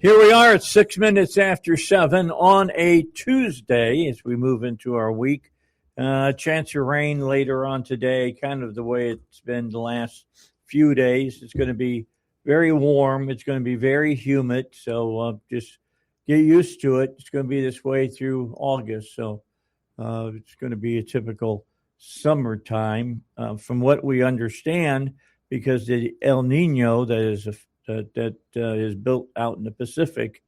Here we are at 6 minutes after 7 on a Tuesday as we move into our week. Chance of rain later on today, kind of the way it's been the last few days. It's going to be very warm. It's going to be very humid. So just get used to it. It's going to be this way through August. So it's going to be a typical summertime from what we understand, because the El Nino that is built out in the Pacific,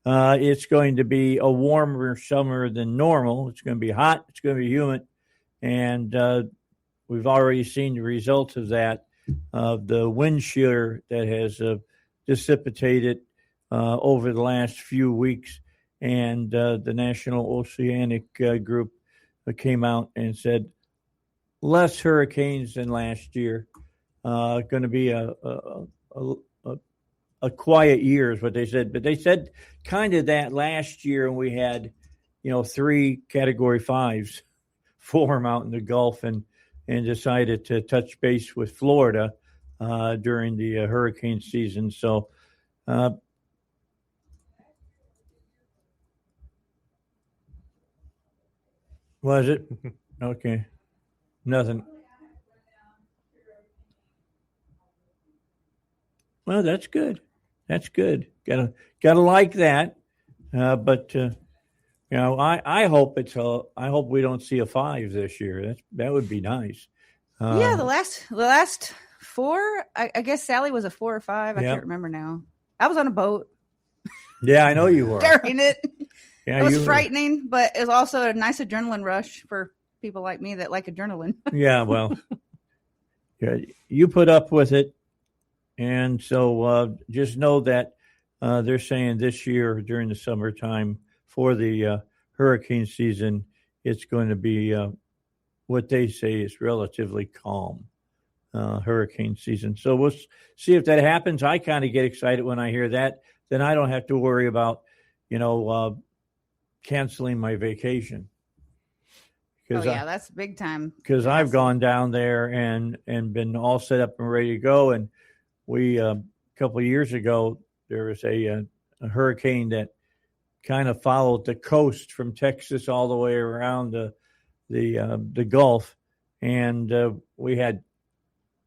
it's going to be a warmer summer than normal. It's going to be hot. It's going to be humid. And we've already seen the results of that, the wind shear that has dissipated over the last few weeks. And the National Oceanic Group came out and said less hurricanes than last year. Going to be a quiet year is what they said. But they said kind of that last year, and we had, 3 Category 5s form out in the Gulf and decided to touch base with Florida during the hurricane season. So was it? Okay. Nothing. Well, that's good. That's good. Gotta like that. But I hope I hope we don't see a 5 this year. That would be nice. Yeah, the last 4. I guess Sally was a 4 or 5. I can't remember now. I was on a boat. Yeah, I know you were during it. Yeah, it was frightening, but it was also a nice adrenaline rush for people like me that like adrenaline. Yeah, well, you put up with it. And so just know that they're saying this year during the summertime for the hurricane season, it's going to be what they say is relatively calm hurricane season. So we'll see if that happens. I kind of get excited when I hear that. Then I don't have to worry about, canceling my vacation. That's big time. Because I've gone down there and been all set up and ready to go. And we, a couple of years ago, there was a hurricane that kind of followed the coast from Texas all the way around the Gulf. And we had,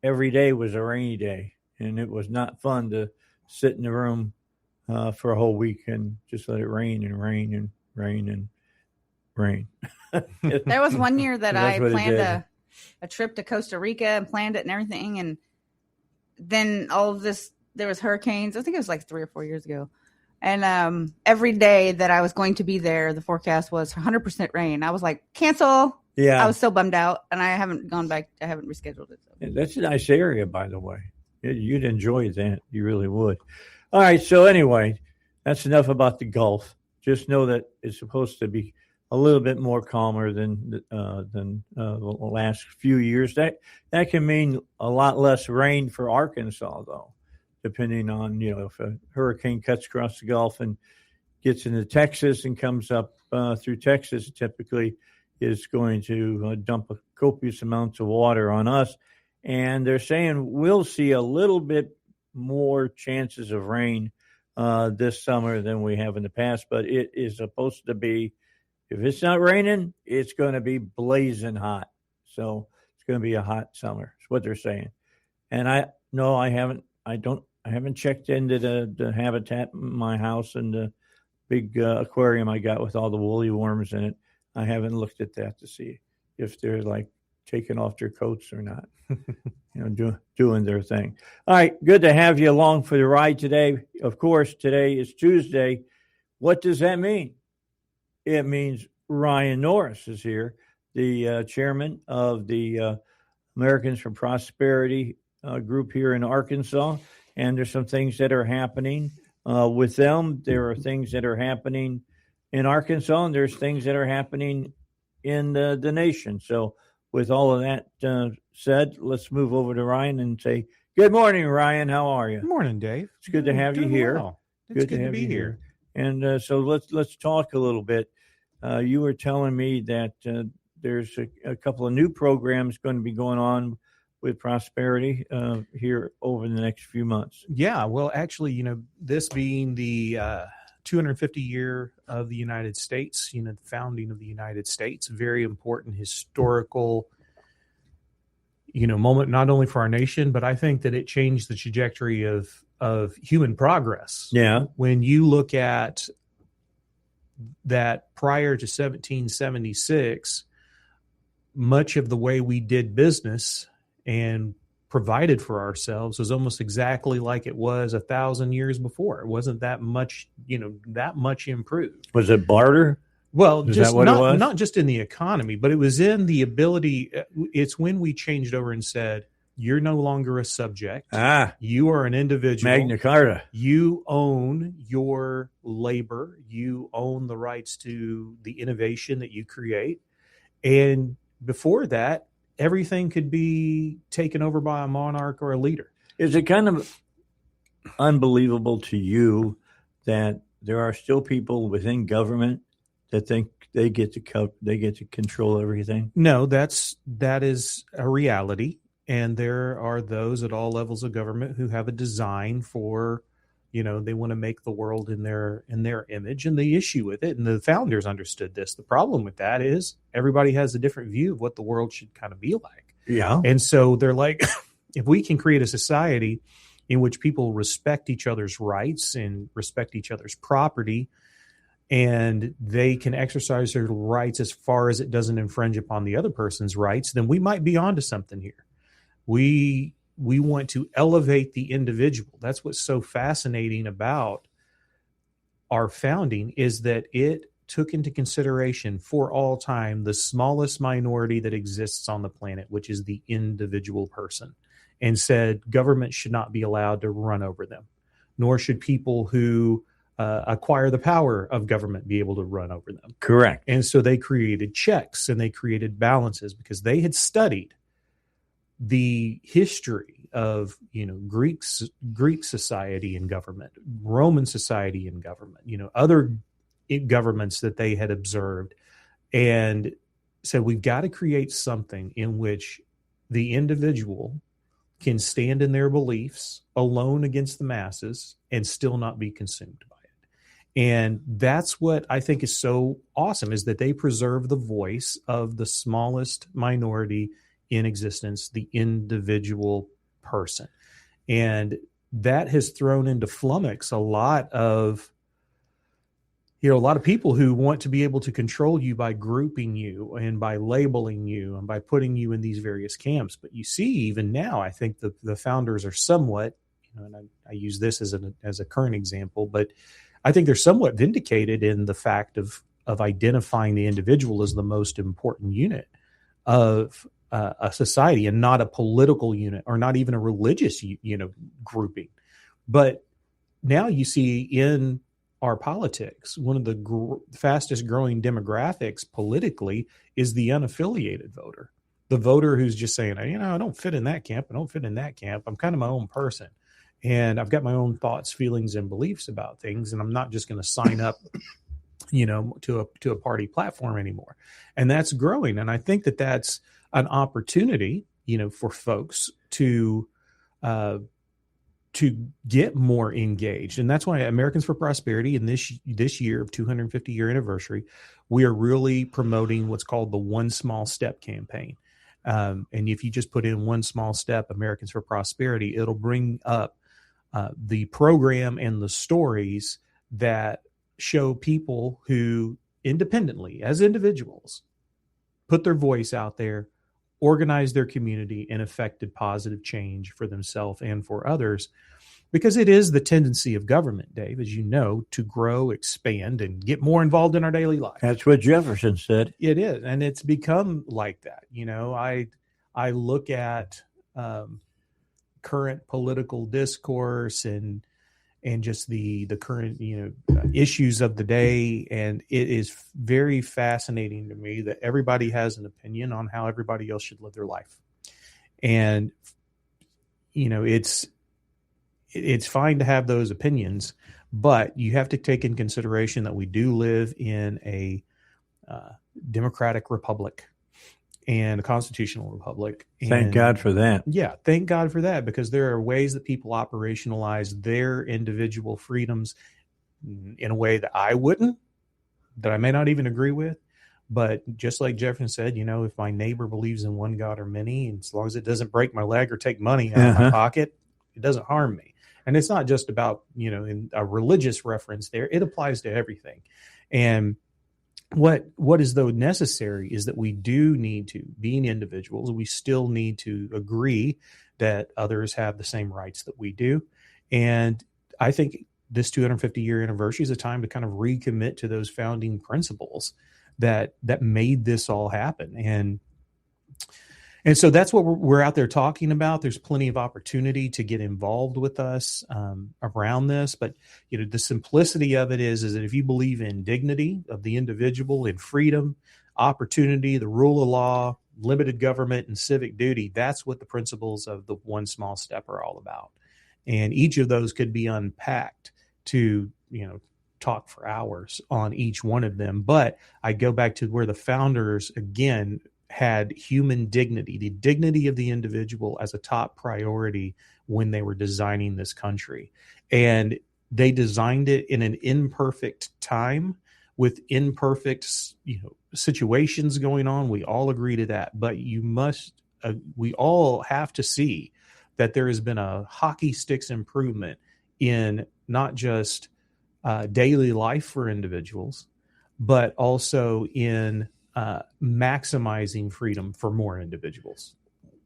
every day was a rainy day. And it was not fun to sit in the room for a whole week and just let it rain and rain and rain and rain. There was one year that I planned a trip to Costa Rica and planned it and everything. And then all of this, there was hurricanes. I think it was like 3 or 4 years ago. And every day that I was going to be there, the forecast was 100% rain. I was like, cancel. Yeah. I was so bummed out, and I haven't gone back. I haven't rescheduled it. So. That's a nice area, by the way. You'd enjoy that. You really would. All right. So anyway, that's enough about the Gulf. Just know that it's supposed to be a little bit more calmer than the last few years. That can mean a lot less rain for Arkansas, though, depending on, if a hurricane cuts across the Gulf and gets into Texas and comes up through Texas, typically is going to dump a copious amounts of water on us. And they're saying we'll see a little bit more chances of rain this summer than we have in the past, but it is supposed to be, if it's not raining, it's going to be blazing hot. So it's going to be a hot summer. That's what they're saying. And I haven't checked into the habitat in my house and the big aquarium I got with all the woolly worms in it. I haven't looked at that to see if they're like taking off their coats or not, doing their thing. All right. Good to have you along for the ride today. Of course, today is Tuesday. What does that mean? It means Ryan Norris is here, the chairman of the Americans for Prosperity group here in Arkansas. And there's some things that are happening with them. There are things that are happening in Arkansas, and there's things that are happening in the nation. So with all of that said, let's move over to Ryan and say, good morning, Ryan. How are you? Good morning, Dave. It's good to have you here. Well. It's good to be here. And so let's talk a little bit. You were telling me that there's a couple of new programs going to be going on with prosperity here over the next few months? Yeah, well, actually, this being the 250 year of the United States, the founding of the United States, very important historical, moment, not only for our nation, but I think that it changed the trajectory of human progress. Yeah. When you look at that prior to 1776, much of the way we did business and provided for ourselves was almost exactly like it was 1,000 years before. It wasn't that much, that much improved. Was it barter? Well, Is just that what it was? not just in the economy, but it was in the ability. It's when we changed over and said, you're no longer a subject. You are an individual. Magna Carta. You own your labor. You own the rights to the innovation that you create. And before that, everything could be taken over by a monarch or a leader. Is it kind of unbelievable to you that there are still people within government that think they get to control everything? No, that is a reality. And there are those at all levels of government who have a design for, they want to make the world in their image, and the issue with it. And the founders understood this. The problem with that is everybody has a different view of what the world should kind of be like. Yeah. And so they're like, if we can create a society in which people respect each other's rights and respect each other's property, and they can exercise their rights as far as it doesn't infringe upon the other person's rights, then we might be onto something here. We want to elevate the individual. That's what's so fascinating about our founding, is that it took into consideration for all time the smallest minority that exists on the planet, which is the individual person, and said government should not be allowed to run over them, nor should people who acquire the power of government be able to run over them. Correct. And so they created checks and they created balances because they had studied the history of, Greek society and government, Roman society and government, other governments that they had observed, and said, we've got to create something in which the individual can stand in their beliefs alone against the masses and still not be consumed by it. And that's what I think is so awesome, is that they preserve the voice of the smallest minority in existence, the individual person. And that has thrown into flummox a lot of people who want to be able to control you by grouping you and by labeling you and by putting you in these various camps. But you see, even now, I think the founders are somewhat, and I use this as a current example, but I think they're somewhat vindicated in the fact of identifying the individual as the most important unit of a society, and not a political unit or not even a religious grouping. But now you see in our politics, one of the fastest growing demographics politically is the unaffiliated voter, the voter who's just saying, I don't fit in that camp. I don't fit in that camp. I'm kind of my own person, and I've got my own thoughts, feelings, and beliefs about things, and I'm not just going to sign up to a party platform anymore. And that's growing. And I think that that's an opportunity, for folks to get more engaged. And that's why Americans for Prosperity, in this year of 250 year anniversary, we are really promoting what's called the One Small Step campaign. And if you just put in One Small Step, Americans for Prosperity, it'll bring up the program and the stories that show people who independently, as individuals, put their voice out there, organized their community, and affected positive change for themselves and for others. Because it is the tendency of government, Dave, as you know, to grow, expand, and get more involved in our daily life. That's what Jefferson said. It is, and it's become like that. I look at current political discourse and just the current issues of the day, and it is very fascinating to me that everybody has an opinion on how everybody else should live their life. And it's fine to have those opinions, but you have to take in consideration that we do live in a democratic republic, and a constitutional republic. Thank God for that. Yeah, thank God for that, because there are ways that people operationalize their individual freedoms in a way that I wouldn't, that I may not even agree with. But just like Jefferson said, if my neighbor believes in one God or many, and as long as it doesn't break my leg or take money out of my pocket, it doesn't harm me. And it's not just about, in a religious reference there, it applies to everything. And what is though necessary is that we do need to, being individuals, we still need to agree that others have the same rights that we do. And I think this 250-year anniversary is a time to kind of recommit to those founding principles that made this all happen. And so that's what we're out there talking about. There's plenty of opportunity to get involved with us around this. But, the simplicity of it is that if you believe in dignity of the individual, in freedom, opportunity, the rule of law, limited government, and civic duty, that's what the principles of the One Small Step are all about. And each of those could be unpacked to, talk for hours on each one of them. But I go back to where the founders, again, had human dignity, the dignity of the individual as a top priority when they were designing this country. And they designed it in an imperfect time with imperfect, situations going on. We all agree to that. But we all have to see that there has been a hockey sticks improvement in not just daily life for individuals, but also in maximizing freedom for more individuals.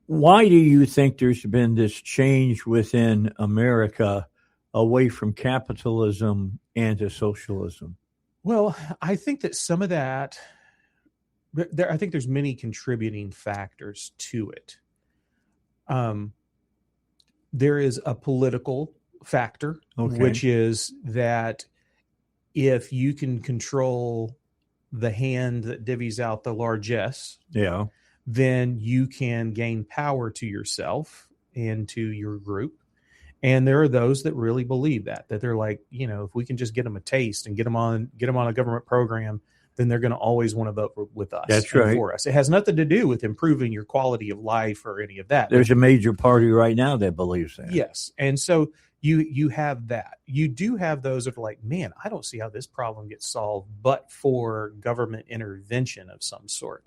Why do you think there's been this change within America away from capitalism and to socialism? Well, I think that some of that, I think there's many contributing factors to it. There is a political factor, which is that if you can control the hand that divvies out the largesse, then you can gain power to yourself and to your group. And there are those that really believe that they're like, if we can just get them a taste and get them on a government program, then they're going to always want to vote with us. That's right. For us. It has nothing to do with improving your quality of life or any of that. There's a major party right now that believes that. Yes. And so you have that. You do have those that are like, man, I don't see how this problem gets solved but for government intervention of some sort.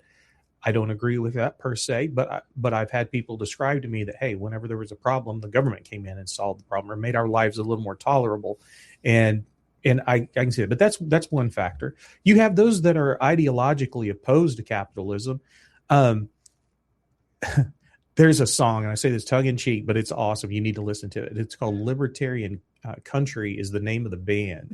I don't agree with that per se, but I've had people describe to me that, hey, whenever there was a problem, the government came in and solved the problem or made our lives a little more tolerable. And I can see it, but that's one factor. You have those that are ideologically opposed to capitalism. There's a song, and I say this tongue in cheek, but it's awesome. You need to listen to it. It's called Libertarian Country is the name of the band.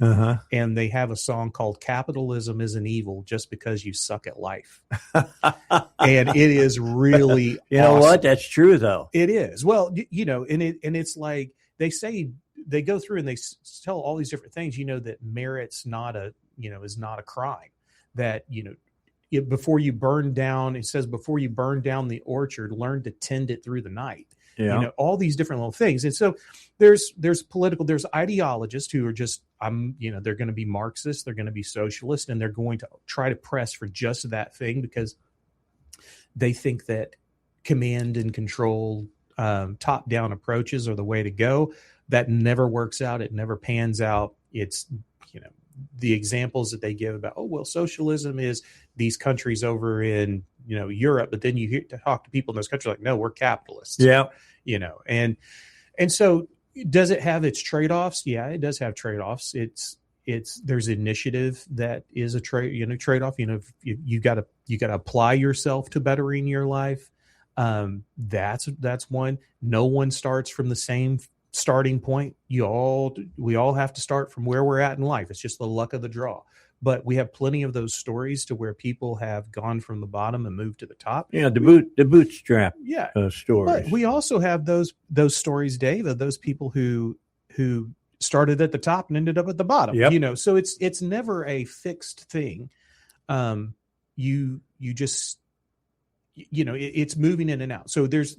And they have a song called Capitalism Isn't Evil Just Because You Suck at Life. And it is really You know what? That's true, though. It is. Well, and it's like they say, they go through and they tell all these different things, that merit's not is not a crime. That, before you burn down, it says, before you burn down the orchard, learn to tend it through the night. All these different little things. And so there's ideologists who are just, they're going to be Marxist, they're going to be socialist, and they're going to try to press for just that thing because they think that command and control, top-down approaches are the way to go. That never works out. It never pans out. It's, the examples that they give about, socialism is these countries over in, Europe, but then you talk to people in those countries like, no, we're capitalists. Yeah. And so does it have its trade-offs? Yeah, it does have trade-offs. There's initiative that is a trade-off. You got to apply yourself to bettering your life. That's one. No one starts from the same starting point. We all have to start from where we're at in life. It's just the luck of the draw. But we have plenty of those stories to where people have gone from the bottom and moved to the top. Yeah, the bootstrap stories. But we also have those stories, Dave, of those people who started at the top and ended up at the bottom. Yep. So it's never a fixed thing. You just it's moving in and out. So there's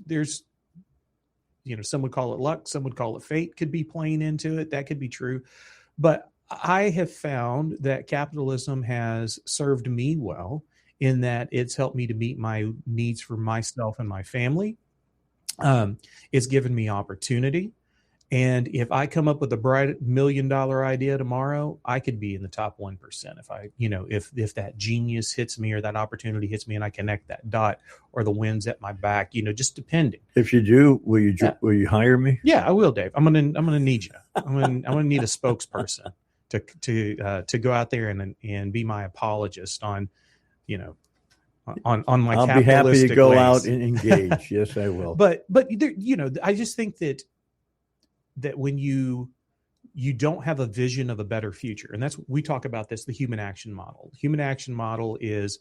some would call it luck, some would call it fate, could be playing into it. That could be true. But I have found that capitalism has served me well in that it's helped me to meet my needs for myself and my family. It's given me opportunity. And if I come up with a bright $1 million idea tomorrow, I could be in the top 1%. If I, if that genius hits me or that opportunity hits me and I connect that dot, or the wind's at my back, just depending. If you do, will you hire me? Yeah, I will, Dave. I'm gonna need you. I'm gonna need a spokesperson to go out there and be my apologist on, on my. I'll be happy to go ways. Out and engage. Yes, I will. But there, I just think that when you don't have a vision of a better future, and we talk about this, the human action model. The human action model is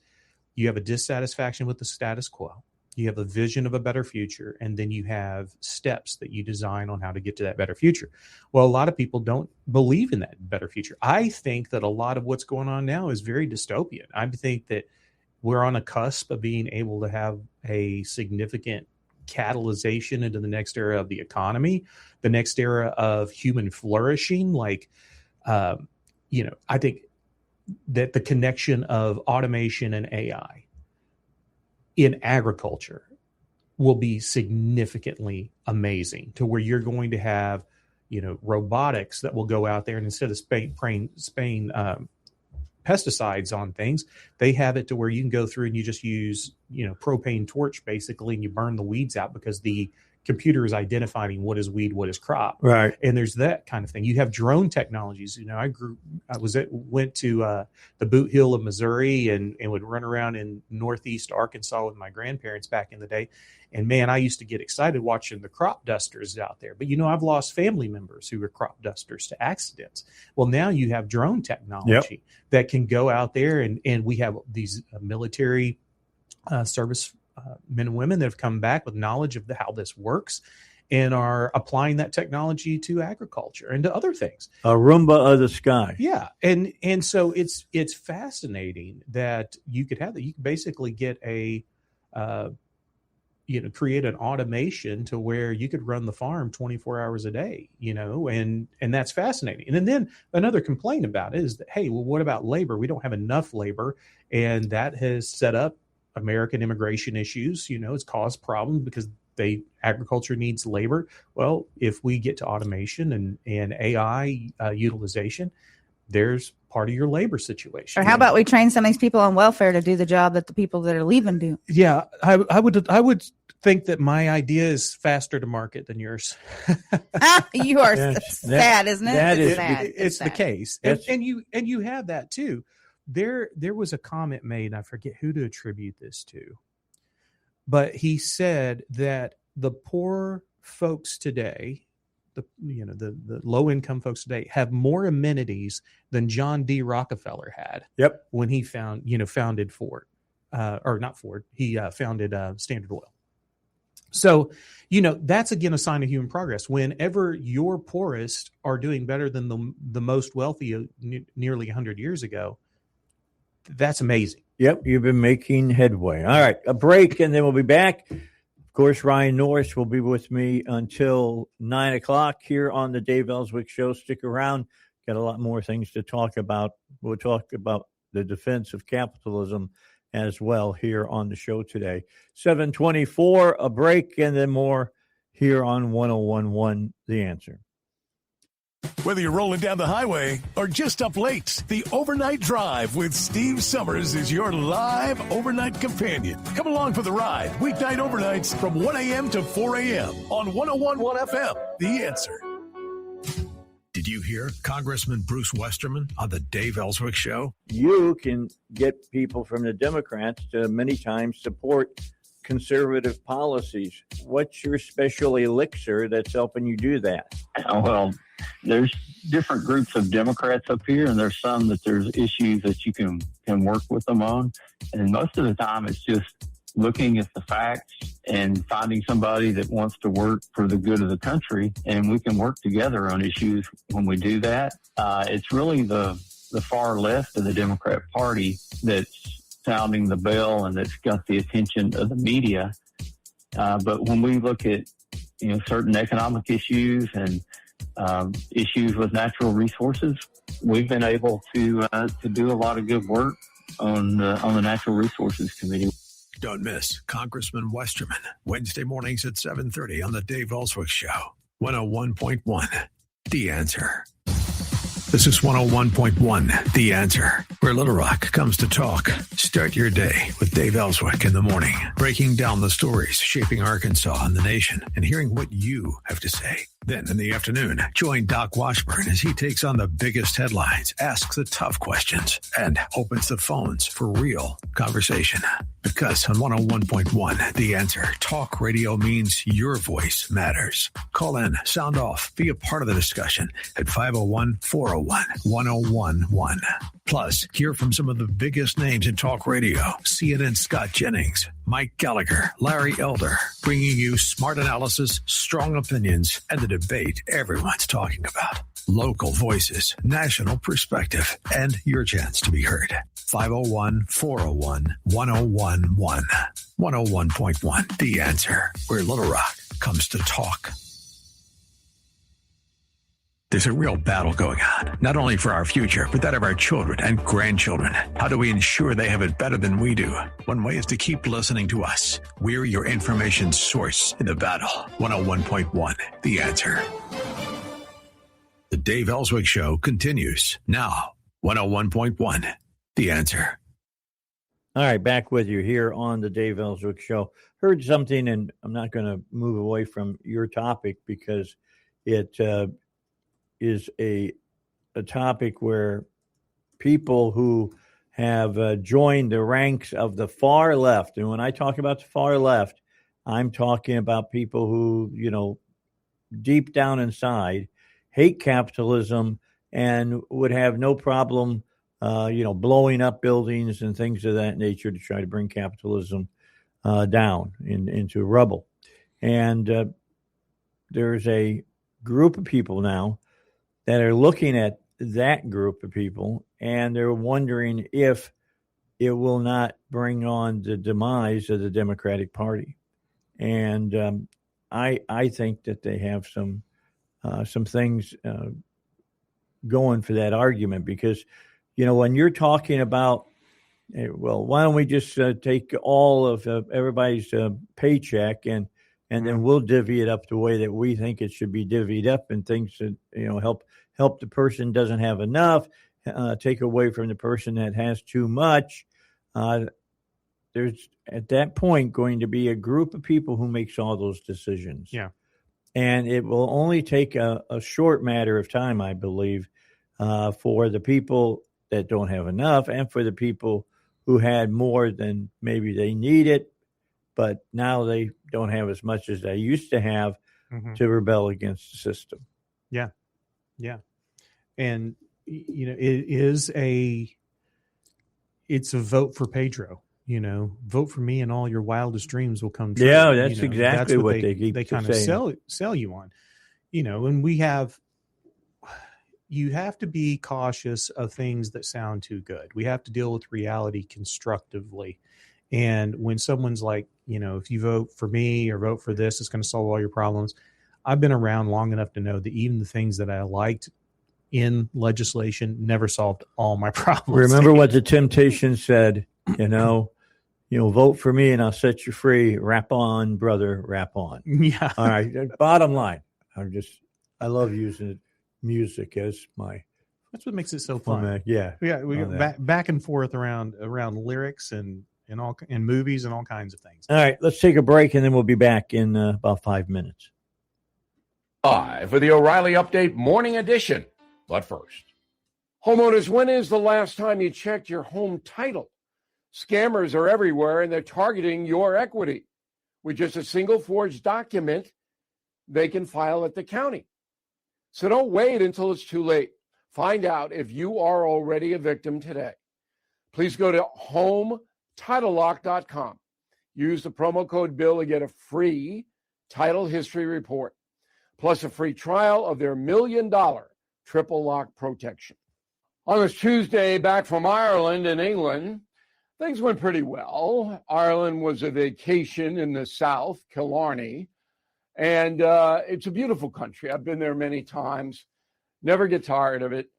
you have a dissatisfaction with the status quo, you have a vision of a better future, and then you have steps that you design on how to get to that better future. Well, a lot of people don't believe in that better future. I think that a lot of what's going on now is very dystopian. I think that we're on a cusp of being able to have a significant catalyzation into the next era of the economy, the next era of human flourishing. I think that the connection of automation and AI in agriculture will be significantly amazing, to where you're going to have, robotics that will go out there, and instead of spraying pesticides on things, they have it to where you can go through and you just use, propane torch basically, and you burn the weeds out because the computer is identifying what is weed, what is crop. Right. And there's that kind of thing. You have drone technologies. Went to the Boot Hill of Missouri and would run around in Northeast Arkansas with my grandparents back in the day. And man, I used to get excited watching the crop dusters out there. But, I've lost family members who were crop dusters to accidents. Well, now you have drone technology that can go out there, and we have these military service men and women that have come back with knowledge of how this works and are applying that technology to agriculture and to other things. A Roomba of the sky. Yeah. And so it's fascinating that you could have that. You could basically get create an automation to where you could run the farm 24 hours a day, and that's fascinating. And then another complaint about it is that, hey, well, what about labor? We don't have enough labor. And that has set up American immigration issues. It's caused problems because agriculture needs labor. Well, if we get to automation and AI utilization, there's part of your labor situation. Or how about we train some of these people on welfare to do the job that the people that are leaving do? Yeah, I would think that my idea is faster to market than yours. You are sad, isn't it? It's the case, and you have that too. There was a comment made, and I forget who to attribute this to, but he said that the poor folks today, the low income folks today, have more amenities than John D. Rockefeller had. Yep. When he founded Ford, or not Ford, he founded Standard Oil. So, that's again a sign of human progress. Whenever your poorest are doing better than the most wealthy nearly 100 years ago, that's amazing. Yep, you've been making headway. All right, a break, and then we'll be back. Of course, Ryan Norris will be with me until 9 o'clock here on the Dave Elswick Show. Stick around. Got a lot more things to talk about. We'll talk about the defense of capitalism as well here on the show today. 7:24, a break, and then more here on 101.1 The Answer. Whether you're rolling down the highway or just up late, the Overnight Drive with Steve Summers is your live overnight companion. Come along for the ride, weeknight overnights from 1 a.m. to 4 a.m. on 101.1 FM, The Answer. Did you hear Congressman Bruce Westerman on the Dave Elswick Show? You can get people from the Democrats to many times support conservative policies. What's your special elixir that's helping you do that? Well, there's different groups of Democrats up here, and there's some that there's issues that you can work with them on. And most of the time, it's just looking at the facts and finding somebody that wants to work for the good of the country, and we can work together on issues when we do that. It's really the far left of the Democrat Party that's sounding the bell and that's got the attention of the media. But when we look at certain economic issues and issues with natural resources, we've been able to do a lot of good work on the Natural Resources Committee. Don't miss Congressman Westerman, Wednesday mornings at 7:30 on the Dave Elswick Show. 101.1, The Answer. This is 101.1, The Answer, where Little Rock comes to talk. Start your day with Dave Elswick in the morning, breaking down the stories shaping Arkansas and the nation and hearing what you have to say. Then in the afternoon, join Doc Washburn as he takes on the biggest headlines, asks the tough questions, and opens the phones for real conversation. Because on 101.1, The Answer, talk radio means your voice matters. Call in, sound off, be a part of the discussion at 501-401-1011. Plus, hear from some of the biggest names in talk radio. CNN Scott Jennings, Mike Gallagher, Larry Elder, bringing you smart analysis, strong opinions, and the debate everyone's talking about. Local voices, national perspective, and your chance to be heard. 501-401-1011. 101.1, The Answer, where Little Rock comes to talk. There's a real battle going on, not only for our future, but that of our children and grandchildren. How do we ensure they have it better than we do? One way is to keep listening to us. We're your information source in the battle. 101.1, The Answer. The Dave Elswick Show continues now. 101.1, The Answer. All right, back with you here on the Dave Elswick Show. Heard something, and I'm not going to move away from your topic because it is a topic where people who have joined the ranks of the far left, and when I talk about the far left, I'm talking about people who, deep down inside hate capitalism and would have no problem, blowing up buildings and things of that nature to try to bring capitalism down into rubble. And there's a group of people now that are looking at that group of people, and they're wondering if it will not bring on the demise of the Democratic Party. And I think that they have some things going for that argument because, when you're talking about, why don't we just take all of everybody's paycheck and then we'll divvy it up the way that we think it should be divvied up, and things that help the person doesn't have enough, take away from the person that has too much. There's at that point going to be a group of people who makes all those decisions. Yeah, and it will only take a short matter of time, I believe, for the people that don't have enough, and for the people who had more than maybe they needed, but now they don't have as much as they used to have to rebel against the system. Yeah. Yeah. And, it's a vote for Pedro, vote for me and all your wildest dreams will come true. Yeah, that's exactly what they kind of sell you on, and you have to be cautious of things that sound too good. We have to deal with reality constructively. And when someone's like, if you vote for me or vote for this, it's going to solve all your problems. I've been around long enough to know that even the things that I liked in legislation never solved all my problems. Remember what the Temptations said, vote for me and I'll set you free. Rap on, brother, rap on. Yeah. All right. Bottom line, I love using music as that's what makes it so fun. Yeah. We go back and forth around lyrics and movies and all kinds of things. All right, let's take a break and then we'll be back in about 5 minutes. Live for the O'Reilly Update Morning Edition. But first, homeowners, when is the last time you checked your home title? Scammers are everywhere and they're targeting your equity. With just a single forged document, they can file at the county. So don't wait until it's too late. Find out if you are already a victim today. Please go to HomeTitleLock.com. Use the promo code BILL to get a free title history report, plus a free trial of their $1 million triple lock protection. On this Tuesday, back from Ireland and England, things went pretty well. Ireland was a vacation in the south, Killarney, and it's a beautiful country. I've been there many times, never get tired of it,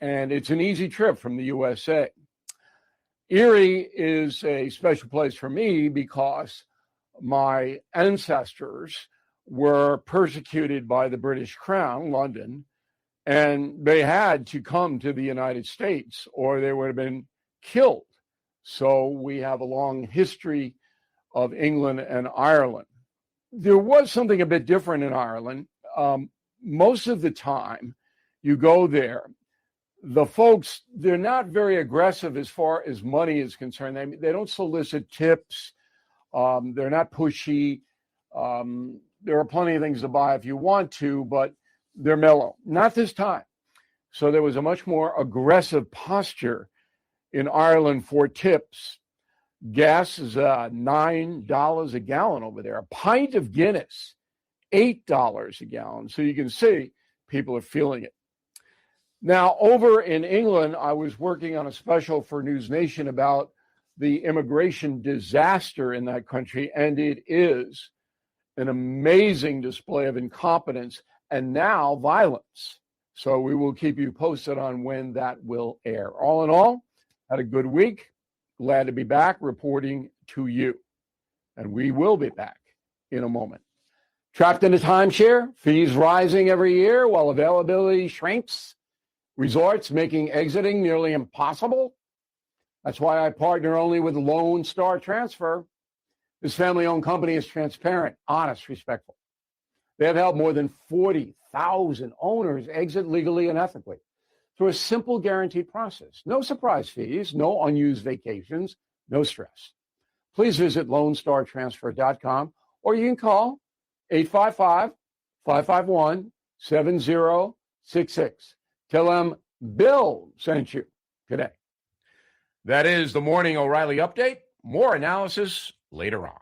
and it's an easy trip from the USA. Erie is a special place for me because my ancestors were persecuted by the British Crown, London, and they had to come to the United States or they would have been killed. So we have a long history of England and Ireland. There was something a bit different in Ireland. Most of the time you go there, the folks, they're not very aggressive as far as money is concerned. They don't solicit tips. They're not pushy. There are plenty of things to buy if you want to, but they're mellow. Not this time. So there was a much more aggressive posture in Ireland for tips. Gas is $9 a gallon over there. A pint of Guinness, $8 a gallon. So you can see people are feeling it. Now, over in England, I was working on a special for News Nation about the immigration disaster in that country, and it is an amazing display of incompetence and now violence. So we will keep you posted on when that will air. All in all, had a good week. Glad to be back reporting to you. And we will be back in a moment. Trapped in a timeshare, fees rising every year while availability shrinks. Resorts making exiting nearly impossible. That's why I partner only with Lone Star Transfer. This family-owned company is transparent, honest, respectful. They have helped more than 40,000 owners exit legally and ethically through a simple guaranteed process. No surprise fees, no unused vacations, no stress. Please visit LoneStarTransfer.com or you can call 855-551-7066. Tell them Bill sent you today. That is the Morning O'Reilly Update. More analysis later on.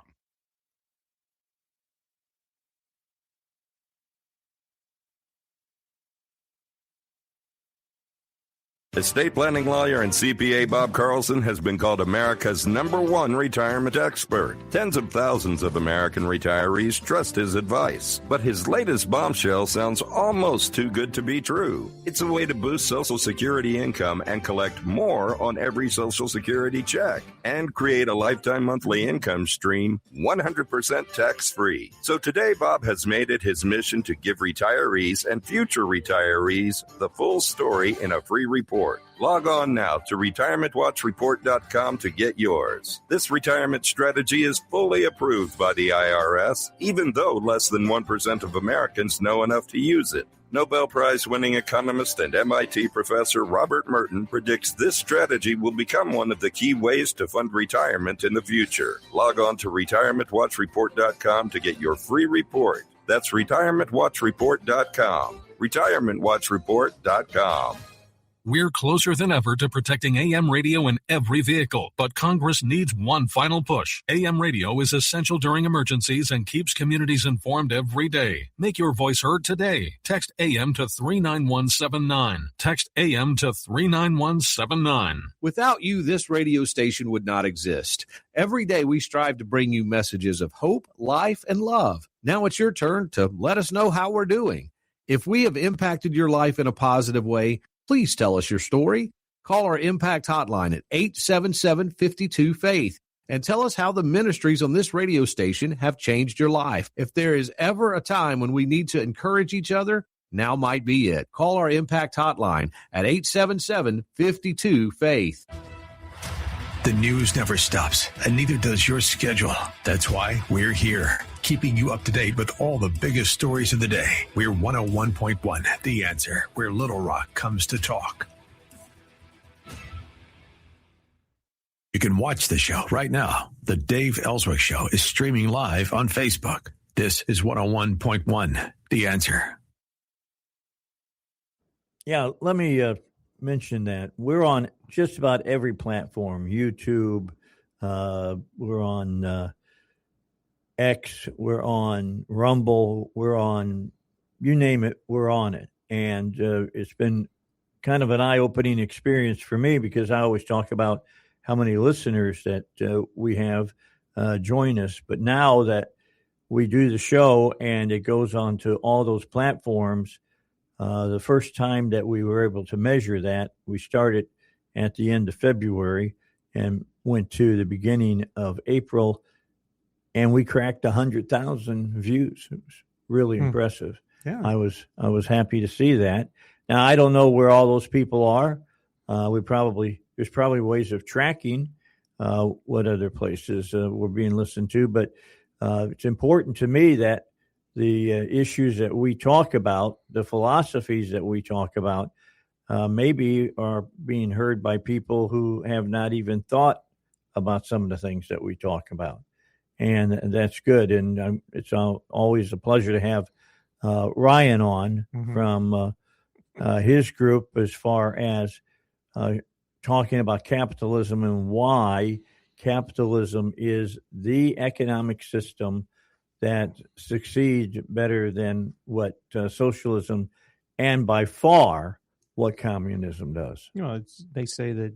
Estate planning lawyer and CPA Bob Carlson has been called America's #1 retirement expert. Tens of thousands of American retirees trust his advice. But his latest bombshell sounds almost too good to be true. It's a way to boost Social Security income and collect more on every Social Security check and create a lifetime monthly income stream 100% tax-free. So today, Bob has made it his mission to give retirees and future retirees the full story in a free report. Log on now to retirementwatchreport.com to get yours. This retirement strategy is fully approved by the IRS, even though less than 1% of Americans know enough to use it. Nobel Prize-winning economist and MIT professor Robert Merton predicts this strategy will become one of the key ways to fund retirement in the future. Log on to retirementwatchreport.com to get your free report. That's retirementwatchreport.com. retirementwatchreport.com. We're closer than ever to protecting AM radio in every vehicle, but Congress needs one final push. AM radio is essential during emergencies and keeps communities informed every day. Make your voice heard today. Text AM to 39179. Text AM to 39179. Without you, this radio station would not exist. Every day we strive to bring you messages of hope, life, and love. Now it's your turn to let us know how we're doing. If we have impacted your life in a positive way, please tell us your story. Call our Impact Hotline at 877-52-FAITH and tell us how the ministries on this radio station have changed your life. If there is ever a time when we need to encourage each other, now might be it. Call our Impact Hotline at 877-52-FAITH. The news never stops, and neither does your schedule. That's why we're here, keeping you up to date with all the biggest stories of the day. We're 101.1, The Answer, where Little Rock comes to talk. You can watch the show right now. The Dave Elswick Show is streaming live on Facebook. This is 101.1, The Answer. Yeah, let me mention that we're on just about every platform. YouTube, we're on X, we're on Rumble, we're on, you name it, we're on it. And it's been kind of an eye-opening experience for me because I always talk about how many listeners that we have join us. But now that we do the show and it goes on to all those platforms, the first time that we were able to measure that, we started at the end of February, and went to the beginning of April, and we cracked 100,000 views. It was really impressive. Yeah, I was happy to see that. Now I don't know where all those people are. There's probably ways of tracking what other places we're being listened to, but it's important to me that the issues that we talk about, the philosophies that we talk about, maybe are being heard by people who have not even thought about some of the things that we talk about. And that's good. And it's always a pleasure to have Ryan on from his group as far as talking about capitalism and why capitalism is the economic system that succeeds better than what socialism and by far what communism does. They say that,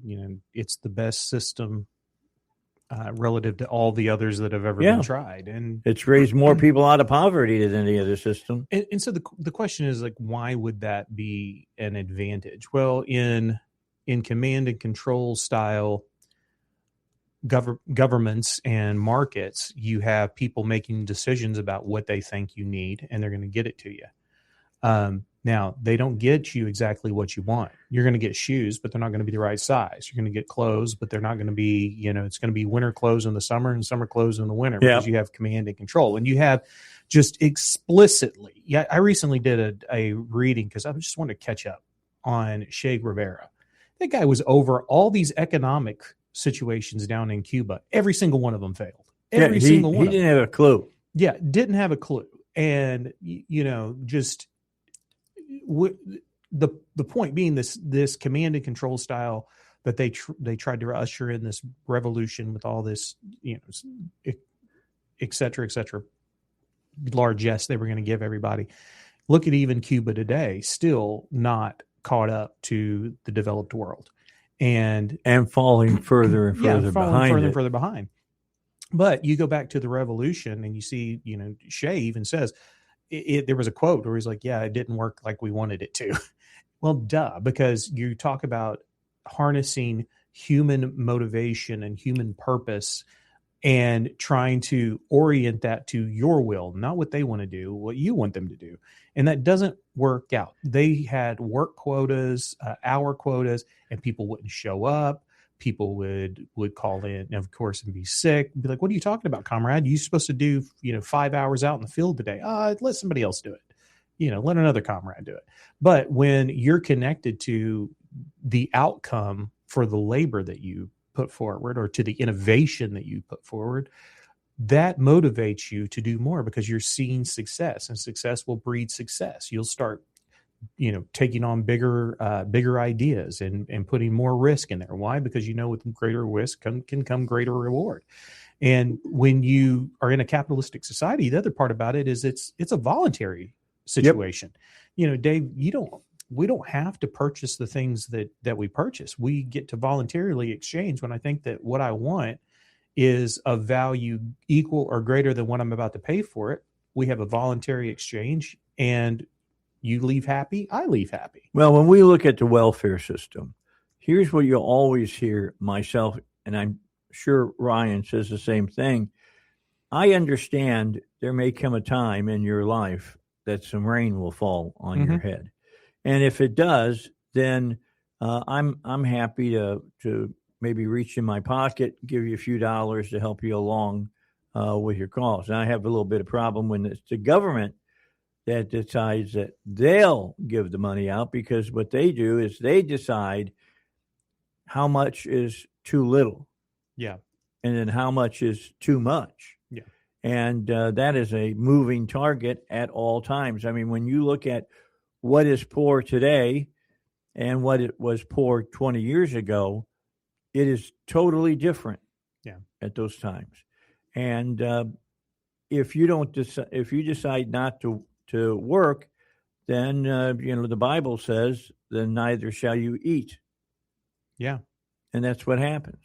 it's the best system relative to all the others that have ever been tried. And it's raised more people out of poverty than any other system. And so the question is, like, why would that be an advantage? Well, in command and control style governments and markets, you have people making decisions about what they think you need, and they're going to get it to you. Now, they don't get you exactly what you want. You're going to get shoes, but they're not going to be the right size. You're going to get clothes, but they're not going to be, it's going to be winter clothes in the summer and summer clothes in the winter because you have command and control. And you have just explicitly, I recently did a reading because I just wanted to catch up on Che Guevara. That guy was over all these economic situations down in Cuba. Every single one of them failed. Every single one. He didn't have a clue. Yeah, didn't have a clue. And, just the point being this command and control style that they tried to usher in this revolution with all this, et cetera, largesse they were going to give everybody. Look at even Cuba today, still not caught up to the developed world, and falling further and further behind. But you go back to the revolution and you see, Che even says there was a quote where he's like, yeah, it didn't work like we wanted it to. Well, duh, because you talk about harnessing human motivation and human purpose and trying to orient that to your will, not what they want to do, what you want them to do. And that doesn't work out. They had work quotas, hour quotas, and people wouldn't show up. People would call in, of course, and be sick. Be like, what are you talking about, comrade? You're supposed to do, 5 hours out in the field today. Let somebody else do it. Let another comrade do it. But when you're connected to the outcome for the labor that you put forward or to the innovation that you put forward, that motivates you to do more because you're seeing success, and success will breed success. You'll start taking on bigger ideas and putting more risk in there. Why? Because with greater risk can come greater reward. And when you are in a capitalistic society, the other part about it is it's a voluntary situation. Yep. Dave, we don't have to purchase the things that we purchase. We get to voluntarily exchange when I think that what I want is of value equal or greater than what I'm about to pay for it. We have a voluntary exchange, and you leave happy, I leave happy. Well, when we look at the welfare system, here's what you'll always hear myself, and I'm sure Ryan says the same thing. I understand there may come a time in your life that some rain will fall on your head. And if it does, then I'm happy to maybe reach in my pocket, give you a few dollars to help you along with your cause. And I have a little bit of problem when it's the government that decides that they'll give the money out, because what they do is they decide how much is too little. Yeah. And then how much is too much. Yeah. And that is a moving target at all times. I mean, when you look at what is poor today and what it was poor 20 years ago, it is totally different. Yeah. At those times. And if you decide not to work, then the Bible says, then neither shall you eat. Yeah. And that's what happens.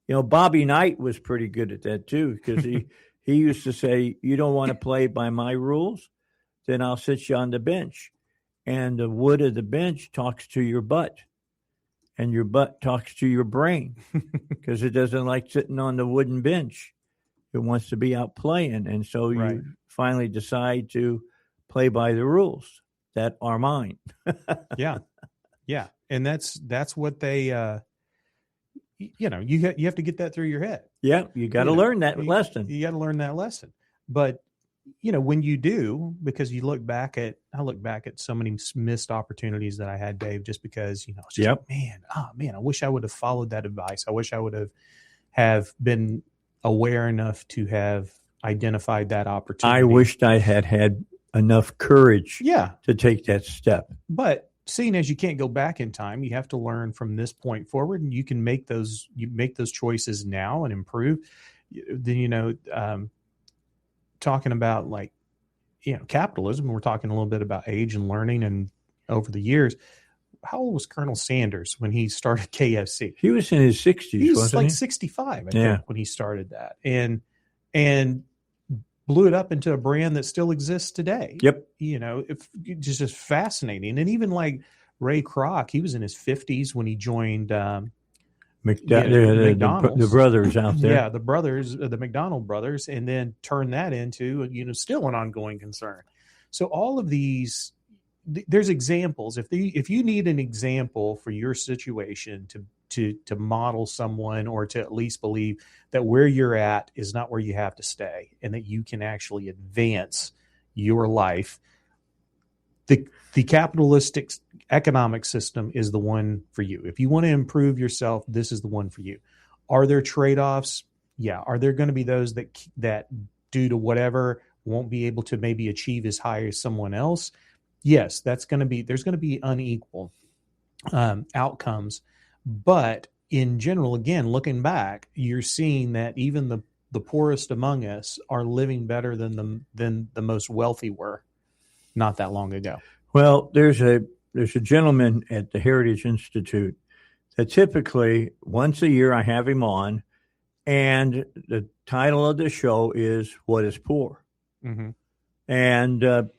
Bobby Knight was pretty good at that too, because he used to say, you don't want to play by my rules, then I'll sit you on the bench. And the wood of the bench talks to your butt. and your butt talks to your brain because it doesn't like sitting on the wooden bench. It wants to be out playing. And so you finally decide to play by the rules that are mine. Yeah. And that's what they, you have to get that through your head. Yeah. You got to learn that lesson. You got to learn that lesson. But, when you do, because I look back at so many missed opportunities that I had, Dave, just because, it's just I wish I would have followed that advice. I wish I would have been aware enough to have identified that opportunity. I wished I had enough courage to take that step. But seeing as you can't go back in time, you have to learn from this point forward, and you can make those choices now and improve. Then, talking about capitalism, we're talking a little bit about age and learning and over the years. How old was Colonel Sanders when he started KFC? He was in his 60s. He was wasn't like he? 65, I think, when he started that, and blew it up into a brand that still exists today. Yep. It's just fascinating. And even like Ray Kroc, he was in his 50s when he joined McDonald's. The brothers out there. Yeah, the McDonald brothers, and then turn that into, still an ongoing concern. So all of these, there's examples. If you need an example for your situation to model someone, or to at least believe that where you're at is not where you have to stay, and that you can actually advance your life, the capitalistic economic system is the one for you. If you want to improve yourself, this is the one for you. Are there trade-offs? Yeah. Are there going to be those that due to whatever won't be able to maybe achieve as high as someone else? Yes, there's going to be unequal outcomes. But in general, again, looking back, you're seeing that even the poorest among us are living better than the most wealthy were not that long ago. Well, there's a gentleman at the Heritage Institute that typically once a year I have him on, and the title of the show is "What is Poor?" Mm-hmm. And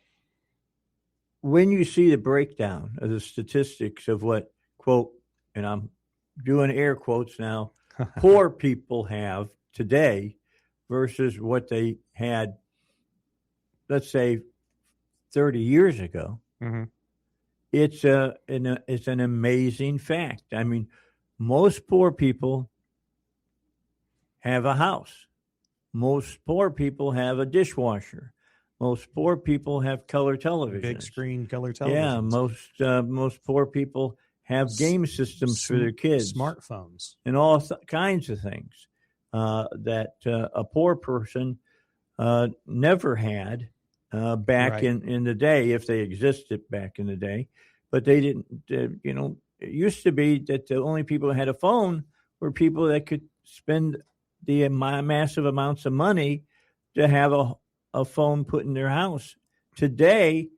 when you see the breakdown of the statistics of what, quote, and I'm doing air quotes now, poor people have today versus what they had, let's say, 30 years ago, it's an amazing fact. I mean, most poor people have a house. Most poor people have a dishwasher. Most poor people have color television. Big screen color television. Yeah, most poor people have game systems for their kids. Smartphones. And all kinds of things that a poor person never had. Back in the day, if they existed back in the day, but they didn't, it used to be that the only people who had a phone were people that could spend the massive amounts of money to have a phone put in their house. Today,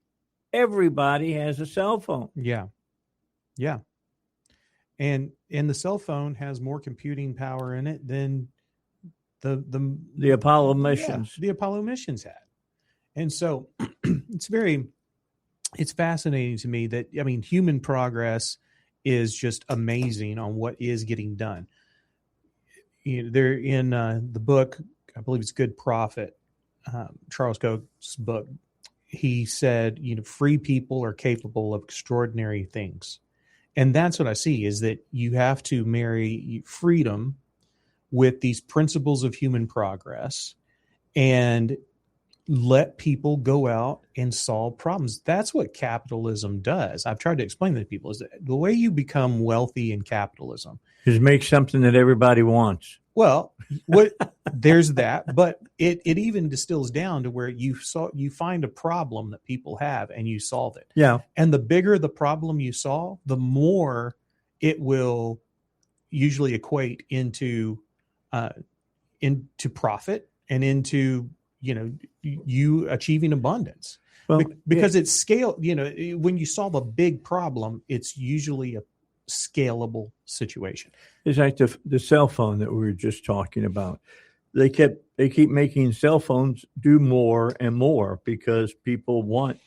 everybody has a cell phone. Yeah. And the cell phone has more computing power in it than the Apollo missions. The Apollo missions had. And so it's fascinating to me that, human progress is just amazing on what is getting done. They're in the book, I believe it's Good Prophet, Charles Koch's book. He said, free people are capable of extraordinary things. And that's what I see, is that you have to marry freedom with these principles of human progress and let people go out and solve problems. That's what capitalism does. I've tried to explain that to people, is that the way you become wealthy in capitalism is make something that everybody wants. Well, there's that, but it even distills down to where you find a problem that people have and you solve it. Yeah. And the bigger the problem you solve, the more it will usually equate into profit and into you achieving abundance. Well, because it's scale, when you solve a big problem, it's usually a scalable situation. It's like the cell phone that we were just talking about. They keep making cell phones do more and more because people want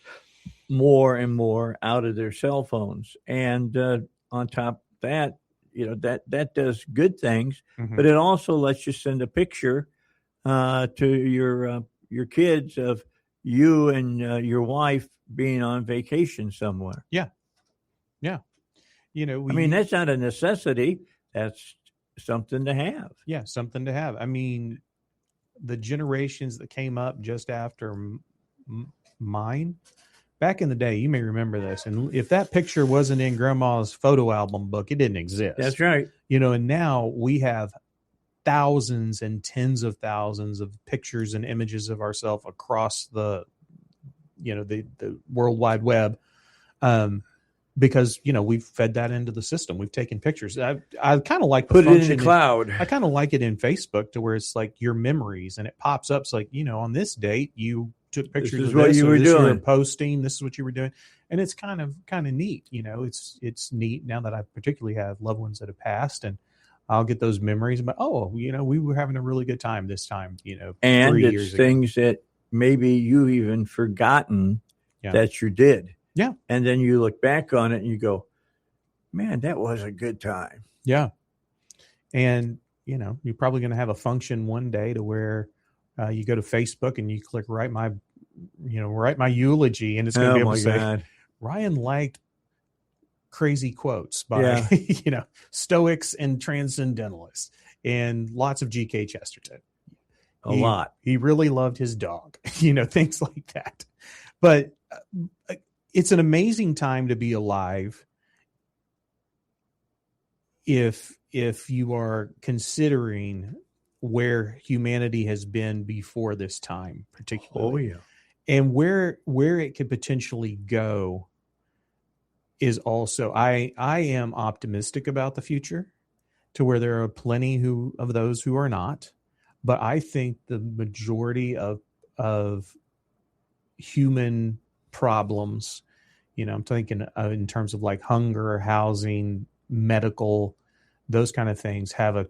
more and more out of their cell phones. And on top that, that does good things, Mhm. but it also lets you send a picture to your kids of you and your wife being on vacation somewhere. Yeah. That's not a necessity. That's something to have. Yeah, something to have. I mean, the generations that came up just after mine, back in the day, you may remember this. And if that picture wasn't in grandma's photo album book, it didn't exist. That's right. And now we have thousands and tens of thousands of pictures and images of ourselves across the World Wide Web. Because we've fed that into the system. We've taken pictures. I kind of like put it in the cloud. I kind of like it in Facebook to where it's like your memories, and it pops up. It's like, on this date you took pictures of this, what you were doing. You were posting. This is what you were doing, and it's kind of neat. It's neat now that I particularly have loved ones that have passed, and I'll get those memories. But we were having a really good time this time. And 3 it's years things ago. that maybe you even forgotten that you did. Yeah. And then you look back on it and you go, man, that was a good time. Yeah. And, you're probably going to have a function one day to where you go to Facebook and you click write my eulogy. And it's going to be able to say, Ryan liked crazy quotes by, Stoics and Transcendentalists and lots of G.K. Chesterton. A lot. He really loved his dog, things like that. But it's an amazing time to be alive if you are considering where humanity has been before this time, particularly. Oh, yeah. And where it could potentially go is also, I am optimistic about the future, to where there are plenty of those who are not. But I think the majority of human problems, I'm thinking in terms of like hunger, housing, medical, those kind of things, have a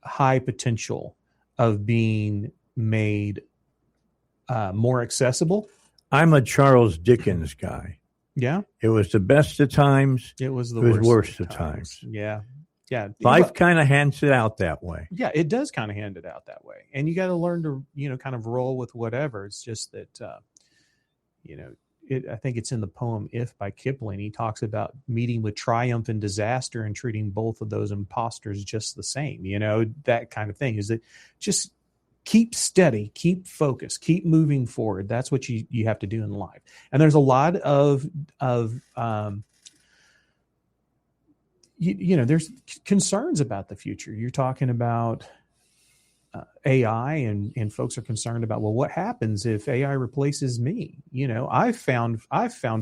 high potential of being made more accessible. I'm a Charles Dickens guy. Yeah. It was the best of times. It was the worst of times. Yeah. Yeah. Life kind of hands it out that way. Yeah, it does kind of hand it out that way. And you got to learn to, kind of roll with whatever. It's just that, I think it's in the poem If by Kipling. He talks about meeting with triumph and disaster and treating both of those imposters just the same. That kind of thing. Is that just keep steady, keep focused, keep moving forward. That's what you have to do in life. And there's a lot of there's concerns about the future. You're talking about AI, and folks are concerned about, well, what happens if AI replaces me? I've found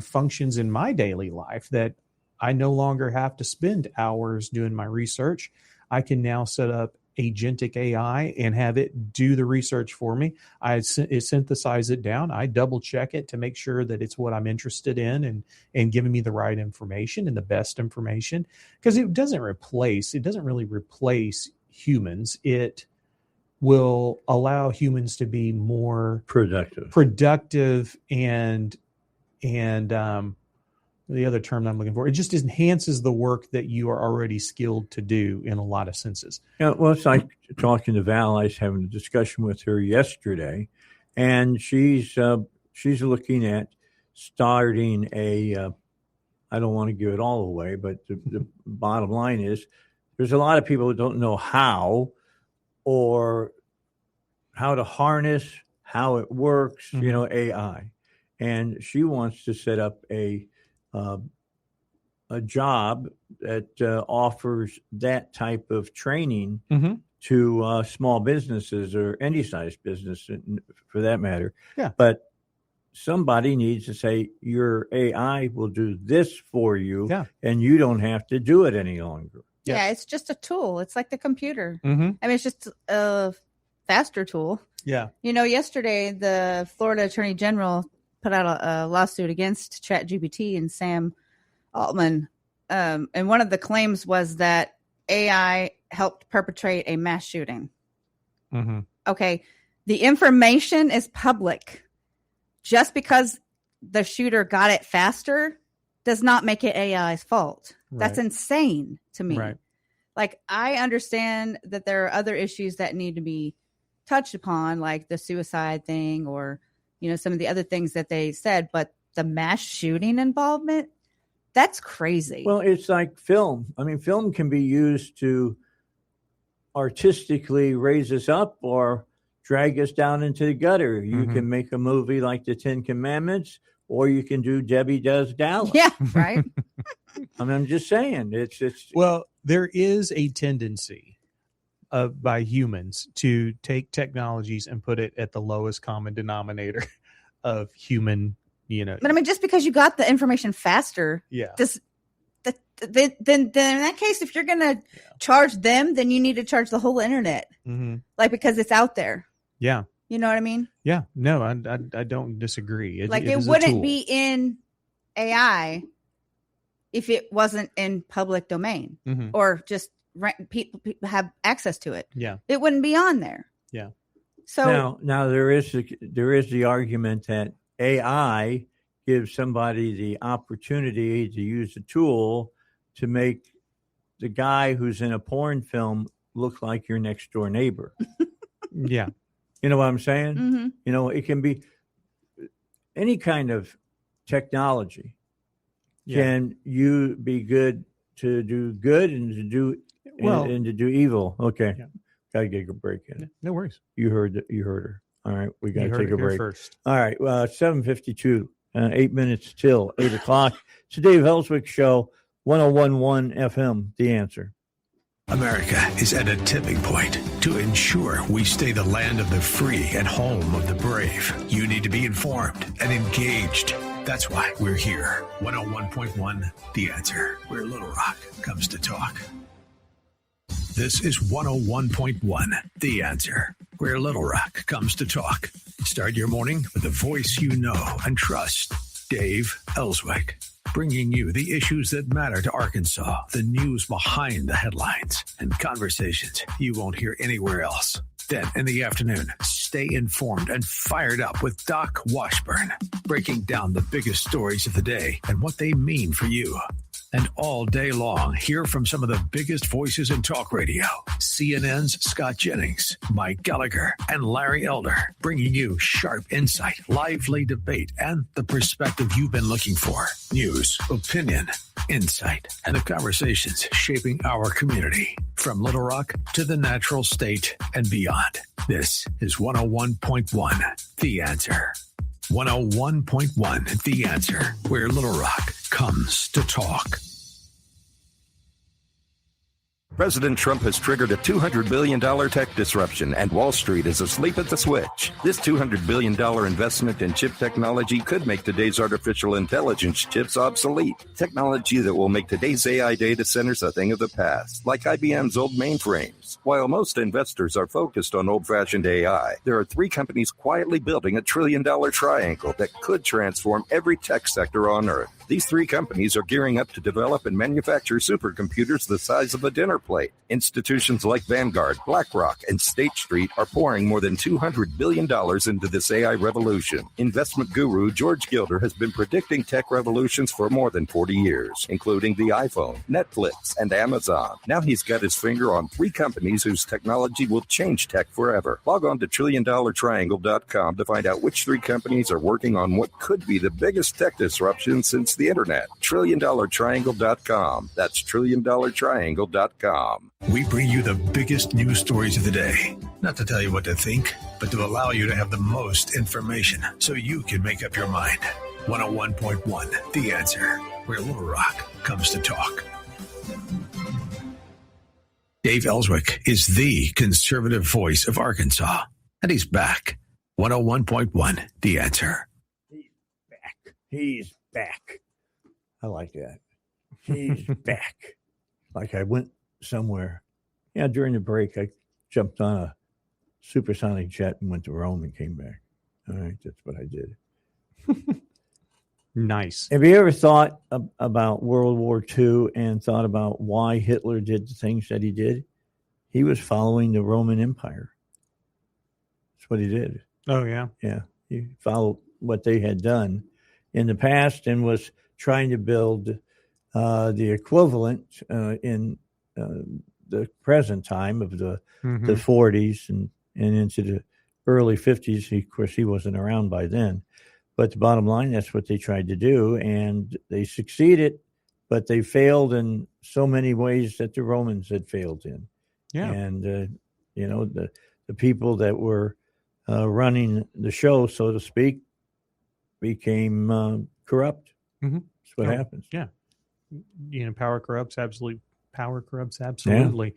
functions in my daily life that I no longer have to spend hours doing my research. I can now set up agentic AI and have it do the research for me. It synthesize it down. I double check it to make sure that it's what I'm interested in and giving me the right information and the best information, because it doesn't really replace humans. It will allow humans to be more productive and the other term I'm looking for, it just enhances the work that you are already skilled to do in a lot of senses. Yeah, well, it's like talking to Val. I was having a discussion with her yesterday, and she's looking at starting a I don't want to give it all away, but the bottom line is there's a lot of people who don't know how to harness, how it works, AI. And she wants to set up a job that offers that type of training to small businesses or any size business for that matter. Yeah. But somebody needs to say, your AI will do this for you, and you don't have to do it any longer. Yeah, it's just a tool. It's like the computer. Mm-hmm. I mean, it's just a faster tool. Yeah. Yesterday, the Florida Attorney General put out a lawsuit against ChatGPT and Sam Altman. And one of the claims was that AI helped perpetrate a mass shooting. Mm-hmm. Okay. The information is public. Just because the shooter got it faster does not make it AI's fault. That's insane to me. Right. Like, I understand that there are other issues that need to be touched upon, like the suicide thing or, some of the other things that they said, but the mass shooting involvement, that's crazy. Well, it's like film. I mean, film can be used to artistically raise us up or drag us down into the gutter. You can make a movie like The 10 Commandments, or you can do Debbie Does Dallas. Yeah, right. I mean, I'm just saying. It's Well, there is a tendency by humans to take technologies and put it at the lowest common denominator of human, But I mean, just because you got the information faster, yeah. Then in that case, if you're going to charge them, then you need to charge the whole internet, like, because it's out there. Yeah. You know what I mean? Yeah. No, I don't disagree. It wouldn't be in AI if it wasn't in public domain or just people have access to it. Yeah. It wouldn't be on there. Yeah. So now there is the argument that AI gives somebody the opportunity to use the tool to make the guy who's in a porn film look like your next door neighbor. Yeah. You know what I'm saying? It can be any kind of technology. Can you be good to do good and to do and to do evil? Okay. Yeah. Gotta get a break in. Yeah, no worries. You heard her. All right. We got to take a break first. All right. 7:52, 8 minutes till 8 o'clock. It's the Dave Elswick Show, 101.1 FM, The Answer. America is at a tipping point. To ensure we stay the land of the free and home of the brave, you need to be informed and engaged. That's why we're here. 101.1 The Answer, where Little Rock comes to talk. This is 101.1 The Answer, where Little Rock comes to talk. Start your morning with a voice you know and trust. Dave Elswick, bringing you the issues that matter to Arkansas, the news behind the headlines, and conversations you won't hear anywhere else. Then in the afternoon, stay informed and fired up with Doc Washburn, breaking down the biggest stories of the day and what they mean for you. And all day long, hear from some of the biggest voices in talk radio. CNN's Scott Jennings, Mike Gallagher, and Larry Elder, bringing you sharp insight, lively debate, and the perspective you've been looking for. News, opinion, insight, and the conversations shaping our community. From Little Rock to the natural state and beyond. This is 101.1 The Answer. 101.1 The Answer, where Little Rock comes to talk. President Trump has triggered a $200 billion tech disruption, and Wall Street is asleep at the switch. This $200 billion investment in chip technology could make today's artificial intelligence chips obsolete. Technology that will make today's AI data centers a thing of the past, like IBM's old mainframes. While most investors are focused on old-fashioned AI, there are three companies quietly building a $1 trillion triangle that could transform every tech sector on Earth. These three companies are gearing up to develop and manufacture supercomputers the size of a dinner plate. Institutions like Vanguard, BlackRock, and State Street are pouring more than $200 billion into this AI revolution. Investment guru George Gilder has been predicting tech revolutions for more than 40 years, including the iPhone, Netflix, and Amazon. Now he's got his finger on three companies whose technology will change tech forever. Log on to $1,000,000,triangle.com to find out which three companies are working on what could be the biggest tech disruption since the internet. $1,000,000,triangle.com. That's $1,000,000,000,triangle.com. We bring you the biggest news stories of the day. Not to tell you what to think, but to allow you to have the most information so you can make up your mind. 101.1 The Answer, where Little Rock comes to talk. Dave Elswick is the conservative voice of Arkansas, and he's back. 101.1 The Answer. He's back. I like that. He's back. Like I went somewhere. Yeah, during the break, I jumped on a supersonic jet and went to Rome and came back. All right, that's what I did. Nice. Have you ever thought about World War II and thought about why Hitler did the things that he did? He was following the Roman Empire. That's what he did. Oh, yeah. Yeah. He followed what they had done in the past and was trying to build the equivalent in the present time of the 40s and into the early 50s. Of course, he wasn't around by then. But the bottom line, that's what they tried to do, and they succeeded, but they failed in so many ways that the Romans had failed in. Yeah. And, the people that were running the show, so to speak, became corrupt. Mm-hmm. That's what happens. Yeah. Power corrupts absolutely. Yeah.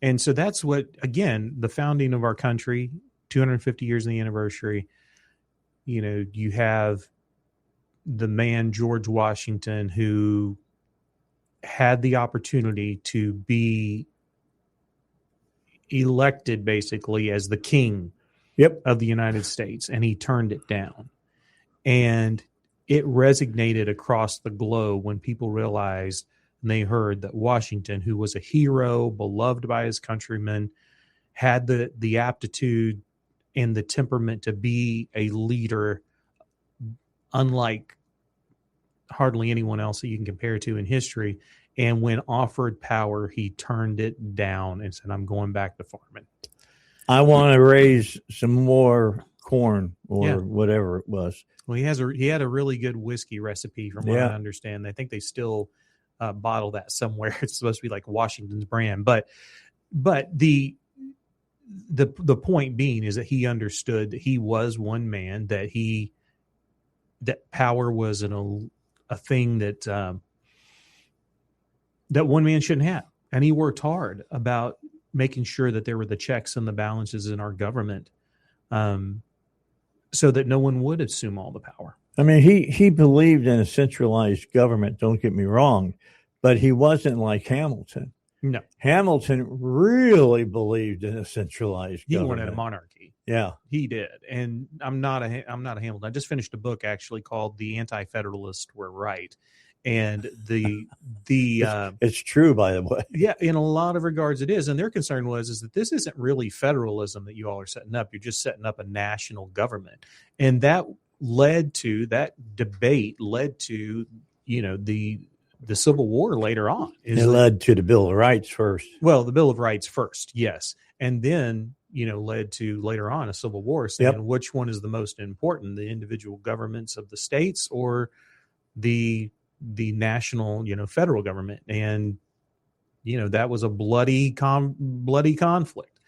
And so that's what, again, the founding of our country, 250 years in the anniversary, you have the man, George Washington, who had the opportunity to be elected basically as the king of the United States, and he turned it down. And it resonated across the globe when people realized and they heard that Washington, who was a hero, beloved by his countrymen, had the aptitude and the temperament to be a leader unlike hardly anyone else that you can compare to in history. And when offered power, he turned it down and said, I'm going back to farming. I want to raise some more corn or whatever it was. Well, he had a really good whiskey recipe from what I understand. I think they still bottle that somewhere. It's supposed to be like Washington's brand. But the point being is that he understood that he was one man, that power was a thing that one man shouldn't have. And he worked hard about making sure that there were the checks and the balances in our government, so that no one would assume all the power. I mean, he believed in a centralized government, don't get me wrong, but he wasn't like Hamilton. No. Hamilton really believed in a centralized government. He wanted a monarchy. Yeah. He did. And I'm not a Hamilton. I just finished a book actually called The Anti-Federalists Were Right. And it's true, by the way. Yeah, in a lot of regards it is. And their concern is that this isn't really federalism that you all are setting up. You're just setting up a national government. And that debate led to, the Civil War later on. It led to the Bill of Rights first. Well, the Bill of Rights first, yes. And then, led to later on a Civil War saying which one is the most important, the individual governments of the states or the national, federal government. And, that was a bloody conflict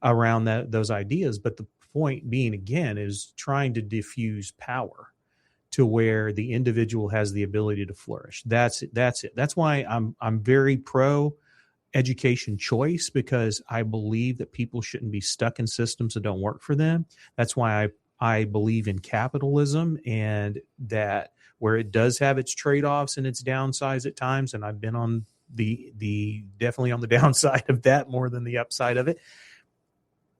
around those ideas. But the point being, again, is trying to diffuse power to where the individual has the ability to flourish. That's it. That's why I'm very pro education choice, because I believe that people shouldn't be stuck in systems that don't work for them. That's why I believe in capitalism, and that where it does have its trade-offs and its downsides at times, and I've been on the definitely on the downside of that more than the upside of it.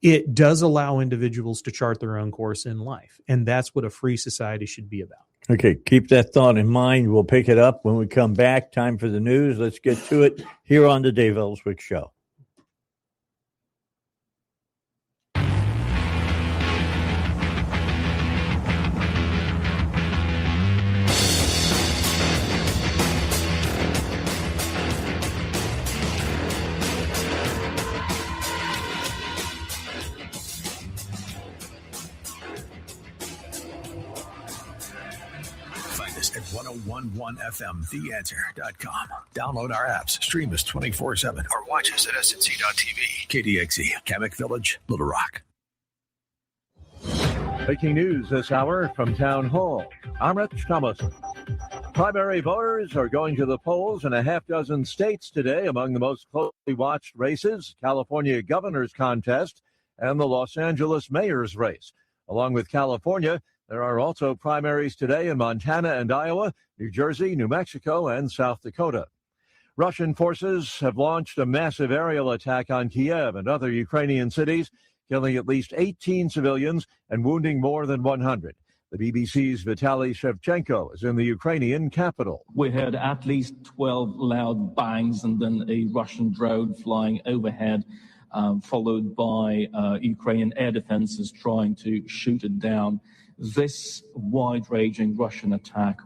It does allow individuals to chart their own course in life. And that's what a free society should be about. Okay, keep that thought in mind. We'll pick it up when we come back. Time for the news. Let's get to it here on the Dave Elswick Show. At 1011 FM, theanswer.com. Download our apps, stream us 24/7, or watch us at snc.tv. KDXE, Kamek Village, Little Rock. Breaking news this hour from Town Hall. I'm Rich Thomas. Primary voters are going to the polls in a half dozen states today. Among the most closely watched races, California governor's contest and the Los Angeles mayor's race. Along with California, there are also primaries today in Montana and Iowa, New Jersey, New Mexico, and South Dakota. Russian forces have launched a massive aerial attack on Kiev and other Ukrainian cities, killing at least 18 civilians and wounding more than 100. The BBC's Vitaly Shevchenko is in the Ukrainian capital. We heard at least 12 loud bangs and then a Russian drone flying overhead, followed by Ukrainian air defenses trying to shoot it down. This wide-ranging Russian attack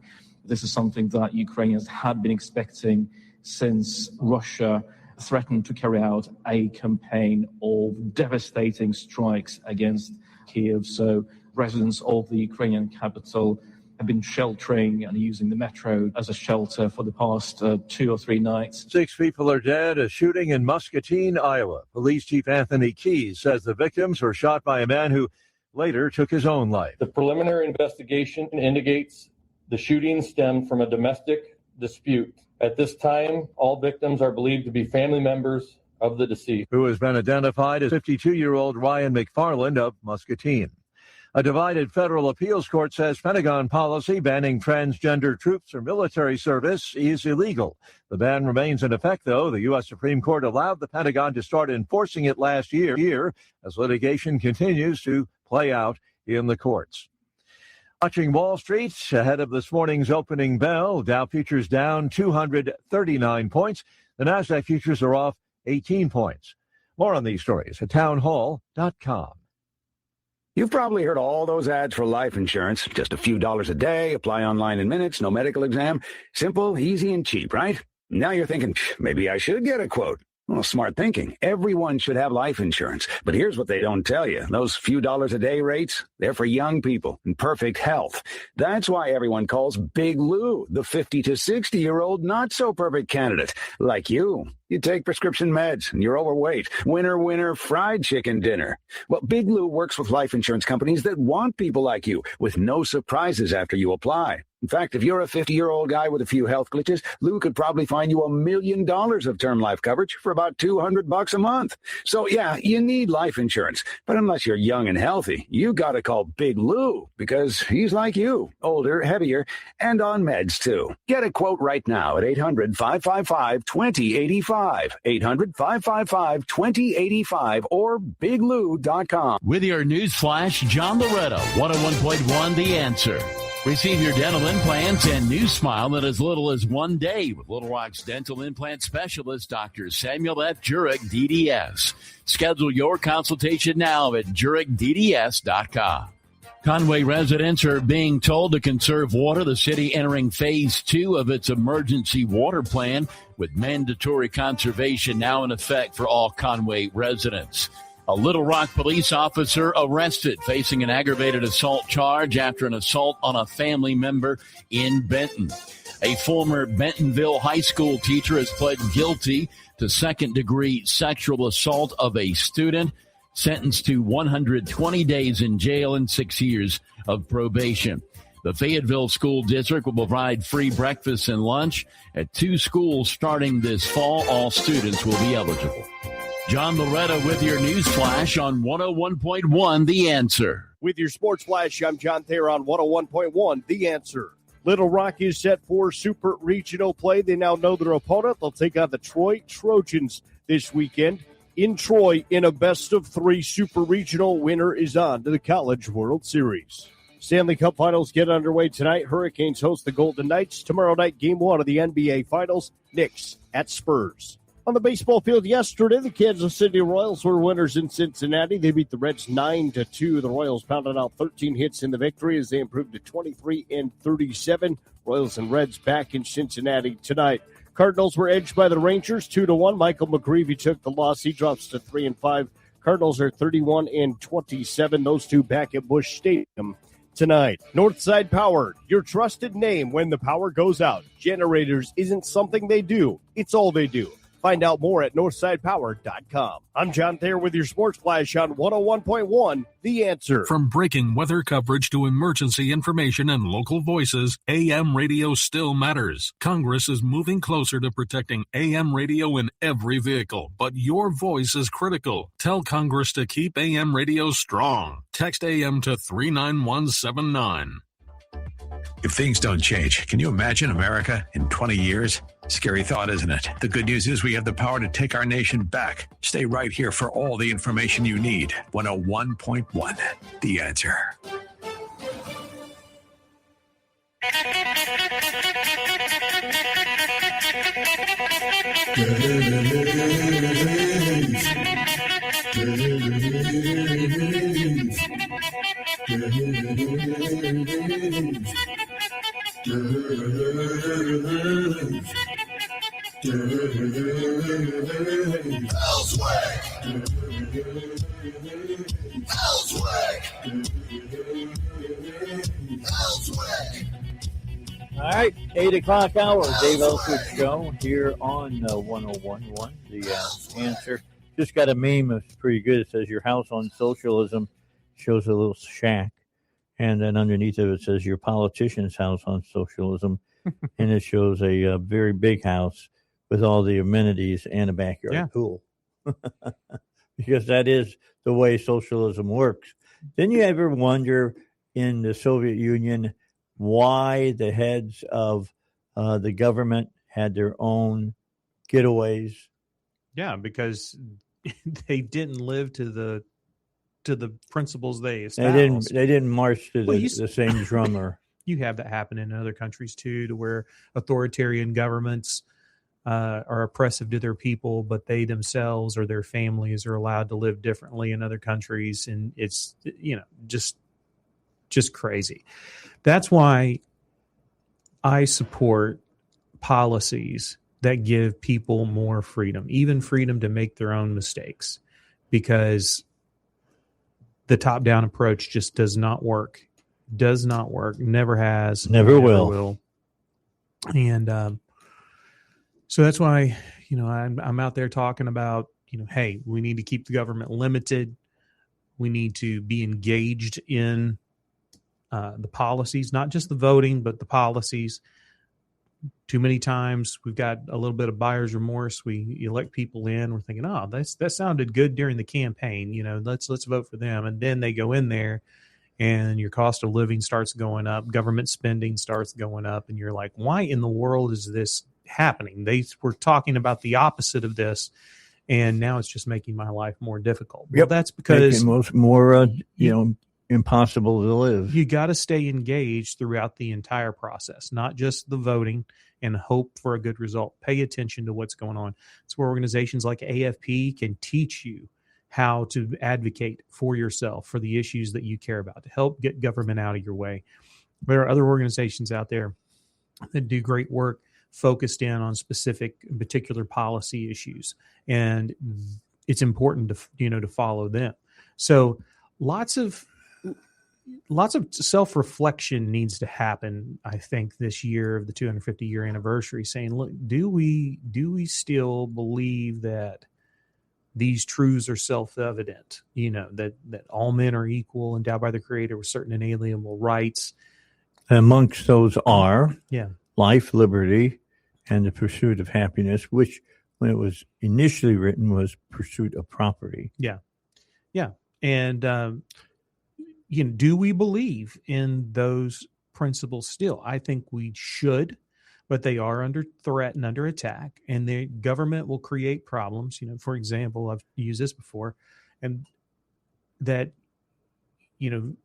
This is something that Ukrainians had been expecting since Russia threatened to carry out a campaign of devastating strikes against Kiev. So residents of the Ukrainian capital have been sheltering and using the metro as a shelter for the past 2 or 3 nights. 6 people are dead. A shooting in Muscatine, Iowa. Police Chief Anthony Keyes says the victims were shot by a man who later took his own life. The preliminary investigation indicates the shooting stemmed from a domestic dispute. At this time, all victims are believed to be family members of the deceased, who has been identified as 52-year-old Ryan McFarland of Muscatine. A divided federal appeals court says Pentagon policy banning transgender troops or military service is illegal. The ban remains in effect, though. The U.S. Supreme Court allowed the Pentagon to start enforcing it last year as litigation continues to play out in the courts. Watching Wall Street ahead of this morning's opening bell, Dow futures down 239 points. The Nasdaq futures are off 18 points. More on these stories at townhall.com. You've probably heard all those ads for life insurance. Just a few dollars a day, apply online in minutes, no medical exam. Simple, easy, and cheap, right? Now you're thinking, maybe I should get a quote. Well, smart thinking. Everyone should have life insurance. But here's what they don't tell you. Those few dollars a day rates, they're for young people in perfect health. That's why everyone calls Big Lou the 50 to 60-year-old not-so-perfect candidate. Like you. You take prescription meds and you're overweight. Winner, winner, fried chicken dinner. Well, Big Lou works with life insurance companies that want people like you with no surprises after you apply. In fact, if you're a 50-year-old guy with a few health glitches, Lou could probably find you $1 million of term life coverage for about $200 a month. So, yeah, you need life insurance. But unless you're young and healthy, you got to call Big Lou because he's like you, older, heavier, and on meds, too. Get a quote right now at 800-555-2085. 800-555-2085 or biglou.com. With your news flash, John Loretto, 101.1 The Answer. Receive your dental implants and new smile in as little as 1 day with Little Rock's dental implant specialist, Dr. Samuel F. Jurek, DDS. Schedule your consultation now at jurekdds.com. Conway residents are being told to conserve water. The city entering phase 2 of its emergency water plan with mandatory conservation now in effect for all Conway residents. A Little Rock police officer arrested facing an aggravated assault charge after an assault on a family member in Benton. A former Bentonville high school teacher has pled guilty to second-degree sexual assault of a student, sentenced to 120 days in jail and 6 years of probation. The Fayetteville School District will provide free breakfast and lunch at 2 schools starting this fall. All students will be eligible. John Loretto with your news flash on 101.1 The Answer. With your sports flash, I'm John Thayer on 101.1 The Answer. Little Rock is set for Super Regional play. They now know their opponent. They'll take on the Troy Trojans this weekend. In Troy, in a best-of-3 Super Regional, winner is on to the College World Series. Stanley Cup Finals get underway tonight. Hurricanes host the Golden Knights. Tomorrow night, Game 1 of the NBA Finals, Knicks at Spurs. On the baseball field yesterday, the Kansas City Royals were winners in Cincinnati. They beat the Reds 9-2. The Royals pounded out 13 hits in the victory as they improved to 23-37. Royals and Reds back in Cincinnati tonight. Cardinals were edged by the Rangers 2-1. Michael McGreevy took the loss. He drops to 3-5. Cardinals are 31-27. Those two back at Busch Stadium tonight. Northside Power, your trusted name when the power goes out. Generators isn't something they do. It's all they do. Find out more at northsidepower.com. I'm John Thayer with your Sports Flash on 101.1 The Answer. From breaking weather coverage to emergency information and local voices, AM radio still matters. Congress is moving closer to protecting AM radio in every vehicle, but your voice is critical. Tell Congress to keep AM radio strong. Text AM to 39179. If things don't change, can you imagine America in 20 years? Scary thought, isn't it? The good news is we have the power to take our nation back. Stay right here for all the information you need. 101.1, The Answer. All right, 8 o'clock hour, Dave Elswick Show here on 101.1. The answer. Just got a meme that's pretty good. It says, your house on socialism, shows a little shack. And then underneath of it says, your politician's house on socialism. And it shows a very big house with all the amenities and a backyard pool. Because that is the way socialism works. Didn't you ever wonder in the Soviet Union why the heads of the government had their own getaways? Yeah, because they didn't live to the principles they espoused. They didn't march to the same drummer. You have that happen in other countries too, to where authoritarian governments are oppressive to their people, but they themselves or their families are allowed to live differently in other countries, and it's just crazy. That's why I support policies that give people more freedom, even freedom to make their own mistakes, because the top-down approach just does not work. Does not work. Never has. Never will. And so that's why, I'm out there talking about, hey, we need to keep the government limited. We need to be engaged in the policies, not just the voting, but the policies. Too many times we've got a little bit of buyer's remorse. We elect people in. We're thinking, oh, that sounded good during the campaign. Let's vote for them. And then they go in there and your cost of living starts going up. Government spending starts going up. And you're like, why in the world is this happening? They were talking about the opposite of this. And now it's just making my life more difficult. Well, that's because more, impossible to live. You got to stay engaged throughout the entire process, not just the voting and hope for a good result. Pay attention to what's going on. It's where organizations like AFP can teach you how to advocate for yourself, for the issues that you care about, to help get government out of your way. There are other organizations out there that do great work focused in on particular policy issues. And it's important to follow them. So lots of self-reflection needs to happen, I think, this year of the 250-year anniversary, saying, look, do we still believe that these truths are self-evident, that all men are equal, endowed by the Creator with certain inalienable rights? Amongst those are life, liberty, and the pursuit of happiness, which, when it was initially written, was pursuit of property. Yeah. And do we believe in those principles still? I think we should, but they are under threat and under attack, and the government will create problems. For example, I've used this before, and that,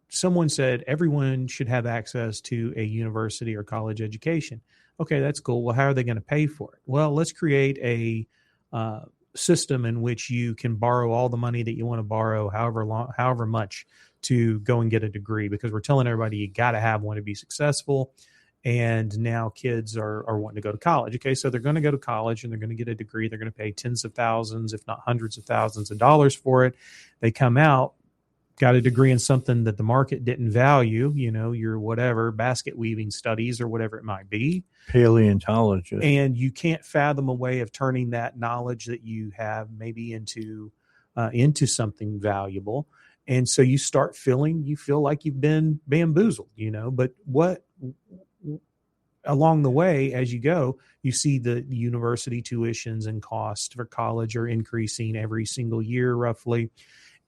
someone said everyone should have access to a university or college education. Okay, that's cool. Well, how are they going to pay for it? Well, let's create a system in which you can borrow all the money that you want to borrow, however much, to go and get a degree, because we're telling everybody you got to have one to be successful. And now kids are wanting to go to college. Okay, so they're going to go to college and they're going to get a degree. They're going to pay tens of thousands, if not hundreds of thousands of dollars for it. They come out, got a degree in something that the market didn't value, your whatever, basket weaving studies or whatever it might be. Paleontologist. And you can't fathom a way of turning that knowledge that you have maybe into something valuable. And so you feel like you've been bamboozled, but what along the way, as you go, you see the university tuitions and costs for college are increasing every single year, roughly.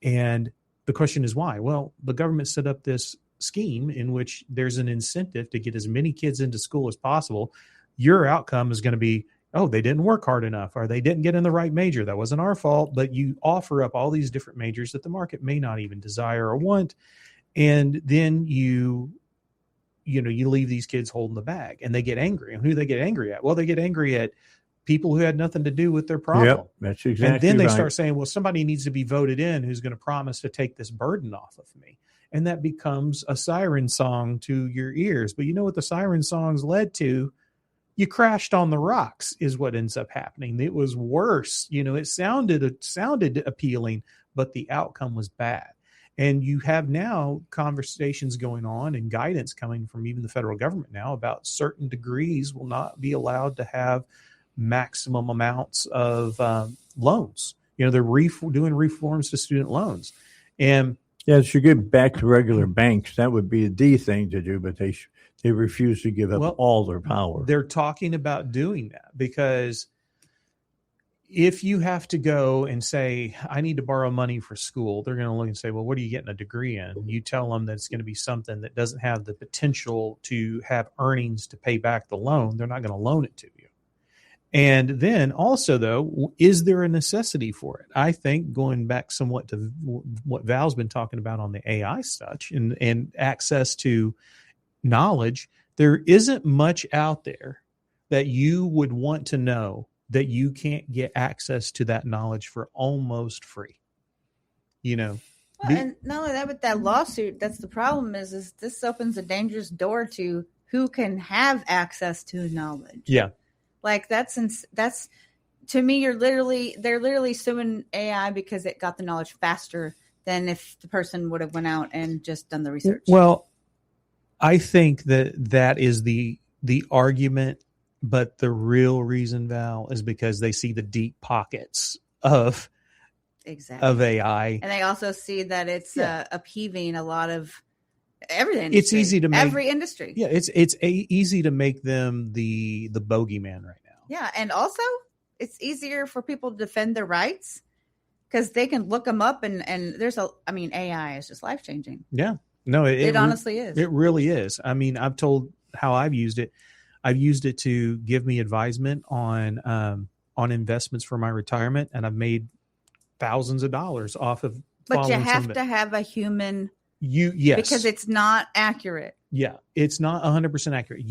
And the question is why? Well, the government set up this scheme in which there's an incentive to get as many kids into school as possible. Your outcome is going to be, oh, they didn't work hard enough, or they didn't get in the right major. That wasn't our fault. But you offer up all these different majors that the market may not even desire or want. And then you leave these kids holding the bag, and they get angry. And who do they get angry at? Well, they get angry at people who had nothing to do with their problem. Yep, that's exactly And then they right. start saying, well, somebody needs to be voted in who's going to promise to take this burden off of me. And that becomes a siren song to your ears. But you know what the siren songs led to? You crashed on the rocks is what ends up happening. It was worse. It sounded appealing, but the outcome was bad. And you have now conversations going on and guidance coming from even the federal government now about certain degrees will not be allowed to have maximum amounts of loans. They're doing reforms to student loans. And yeah, it should get back to regular banks. That would be the thing to do, but they refuse to give up all their power. They're talking about doing that because if you have to go and say, I need to borrow money for school, they're going to look and say, well, what are you getting a degree in? You tell them that it's going to be something that doesn't have the potential to have earnings to pay back the loan. They're not going to loan it to you. And then also, though, is there a necessity for it? I think going back somewhat to what Val's been talking about on the AI stuff and access to knowledge, there isn't much out there that you would want to know that you can't get access to that knowledge for almost free. And not only that, with that lawsuit, that's the problem is this opens a dangerous door to who can have access to knowledge. Yeah. Like that's to me, they're literally suing AI because it got the knowledge faster than if the person would have went out and just done the research. Well, I think that is the argument, but the real reason, Val, is because they see the deep pockets of AI. And they also see that it's upheaving a lot of everything. It's easy to make every industry. Yeah, it's easy to make them the bogeyman right now. Yeah, and also it's easier for people to defend their rights because they can look them up and there's AI is just life changing. Yeah, no, it honestly is. It really is. I mean, I've told how I've used it. I've used it to give me advisement on investments for my retirement, and I've made thousands of dollars off of. But you have to have a human. Yes, because it's not accurate. Yeah, it's not 100% accurate.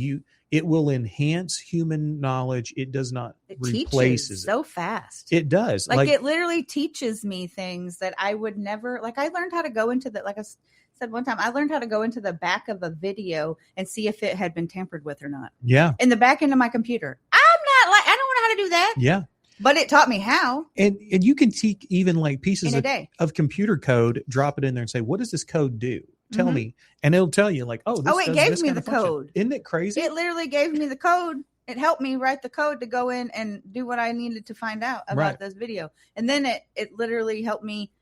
It will enhance human knowledge. It does not replace it. So fast. It does. Like it literally teaches me things that I would never. Like I learned how to go into the. Like I said one time, I learned how to go into the back of a video and see if it had been tampered with or not. Yeah. In the back end of my computer. I don't know how to do that. Yeah. But it taught me how. And you can take even like pieces of computer code, drop it in there and say, what does this code do? Tell me. And it'll tell you like, it gave me the code. Isn't it crazy? It literally gave me the code. It helped me write the code to go in and do what I needed to find out about this video. And then it literally helped me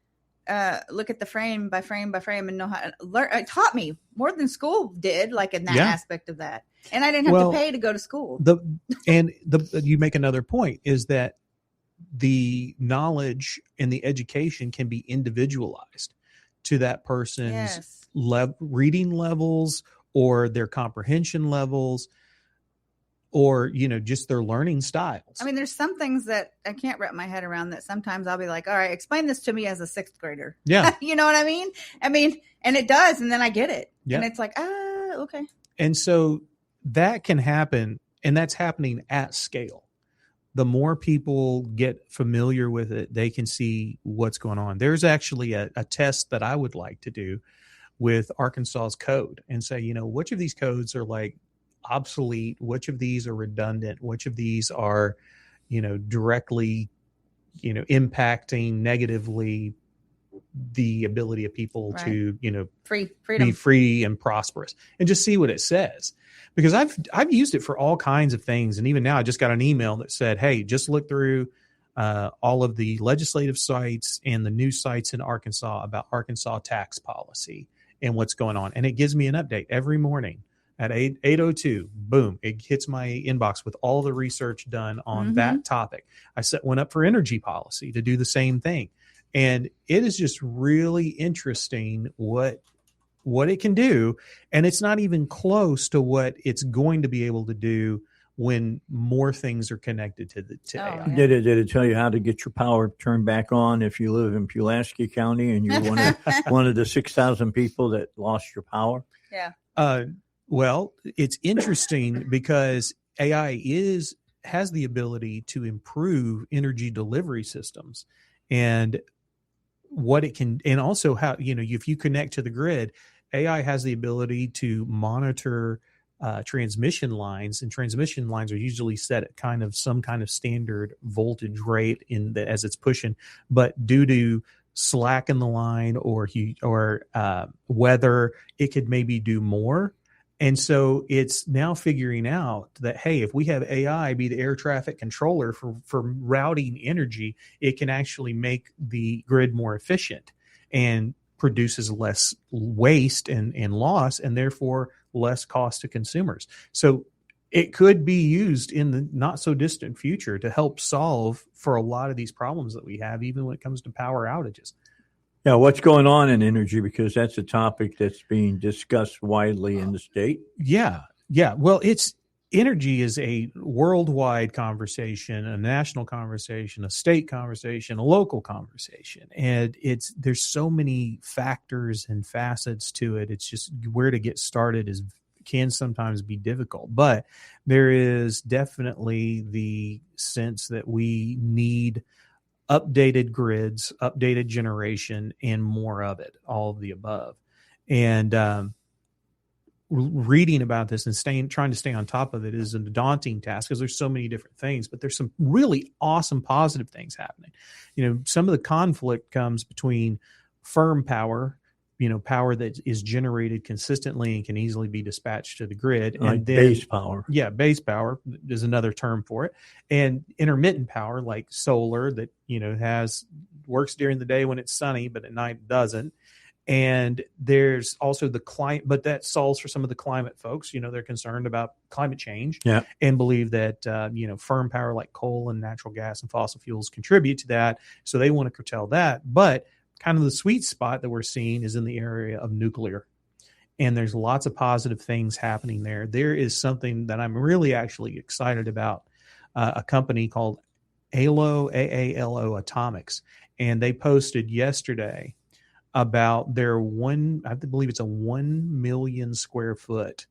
look at the frame by frame by frame and know how to learn. It taught me more than school did, like in that aspect of that. And I didn't have to pay to go to school. You make another point is that the knowledge and the education can be individualized to that person's reading levels or their comprehension levels or, just their learning styles. I mean, there's some things that I can't wrap my head around that sometimes I'll be like, all right, explain this to me as a sixth grader. Yeah. You know what I mean? And it does. And then I get it. Yeah. And it's like, okay. And so that can happen. And that's happening at scale. The more people get familiar with it, they can see what's going on. There's actually a test that I would like to do with Arkansas's code and say, which of these codes are like obsolete, which of these are redundant, which of these are, directly, impacting negatively the ability of people to, freedom. be free and prosperous, and just see what it says. Because I've used it for all kinds of things. And even now I just got an email that said, hey, just look through all of the legislative sites and the news sites in Arkansas about Arkansas tax policy and what's going on. And it gives me an update every morning at 8:02. Boom, it hits my inbox with all the research done on that topic. I set one up for energy policy to do the same thing. And it is just really interesting what it can do. And it's not even close to what it's going to be able to do when more things are connected to AI. Yeah. Did it tell you how to get your power turned back on if you live in Pulaski County and you're one of the 6,000 people that lost your power? Yeah. Well, it's interesting because AI is has the ability to improve energy delivery systems and what it can, and also how, if you connect to the grid, AI has the ability to monitor transmission lines, and transmission lines are usually set at some kind of standard voltage rate as it's pushing, but due to slack in the line or weather, it could maybe do more. And so it's now figuring out that, hey, if we have AI be the air traffic controller for routing energy, it can actually make the grid more efficient and produces less waste and loss, and therefore less cost to consumers. So it could be used in the not so distant future to help solve for a lot of these problems that we have, even when it comes to power outages. Yeah, what's going on in energy? Because that's a topic that's being discussed widely in the state. Yeah. Well, energy is a worldwide conversation, a national conversation, a state conversation, a local conversation, and there's so many factors and facets to it. It's just where to get started can sometimes be difficult, but there is definitely the sense that we need updated grids, updated generation, and more of it, all of the above. And reading about this and trying to stay on top of it is a daunting task because there's so many different things, but there's some really awesome positive things happening. Some of the conflict comes between firm power, power that is generated consistently and can easily be dispatched to the grid. And then base power. Yeah, base power is another term for it. And intermittent power like solar that, works during the day when it's sunny, but at night it doesn't. And there's also the climate, but that solves for some of the climate folks. They're concerned about climate change and believe that, firm power like coal and natural gas and fossil fuels contribute to that. So they want to curtail that. But kind of the sweet spot that we're seeing is in the area of nuclear. And there's lots of positive things happening there. There is something that I'm really actually excited about, a company called AALO Atomics. And they posted yesterday about their I believe it's a 1 million square foot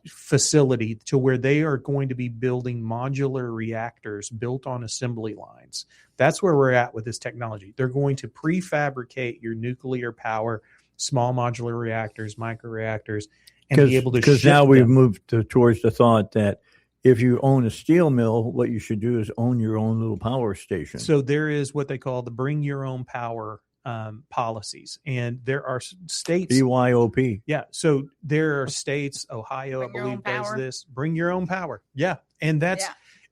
facility to where they are going to be building modular reactors built on assembly lines. That's where we're at with this technology. They're going to prefabricate your nuclear power, small modular reactors, microreactors, and be able to ship them. Because now we've moved towards the thought that if you own a steel mill, what you should do is own your own little power station. So there is what they call the bring your own power policies, and there are states BYOP. Yeah, so there are states, Ohio, I believe, does this. Bring your own power. Yeah, and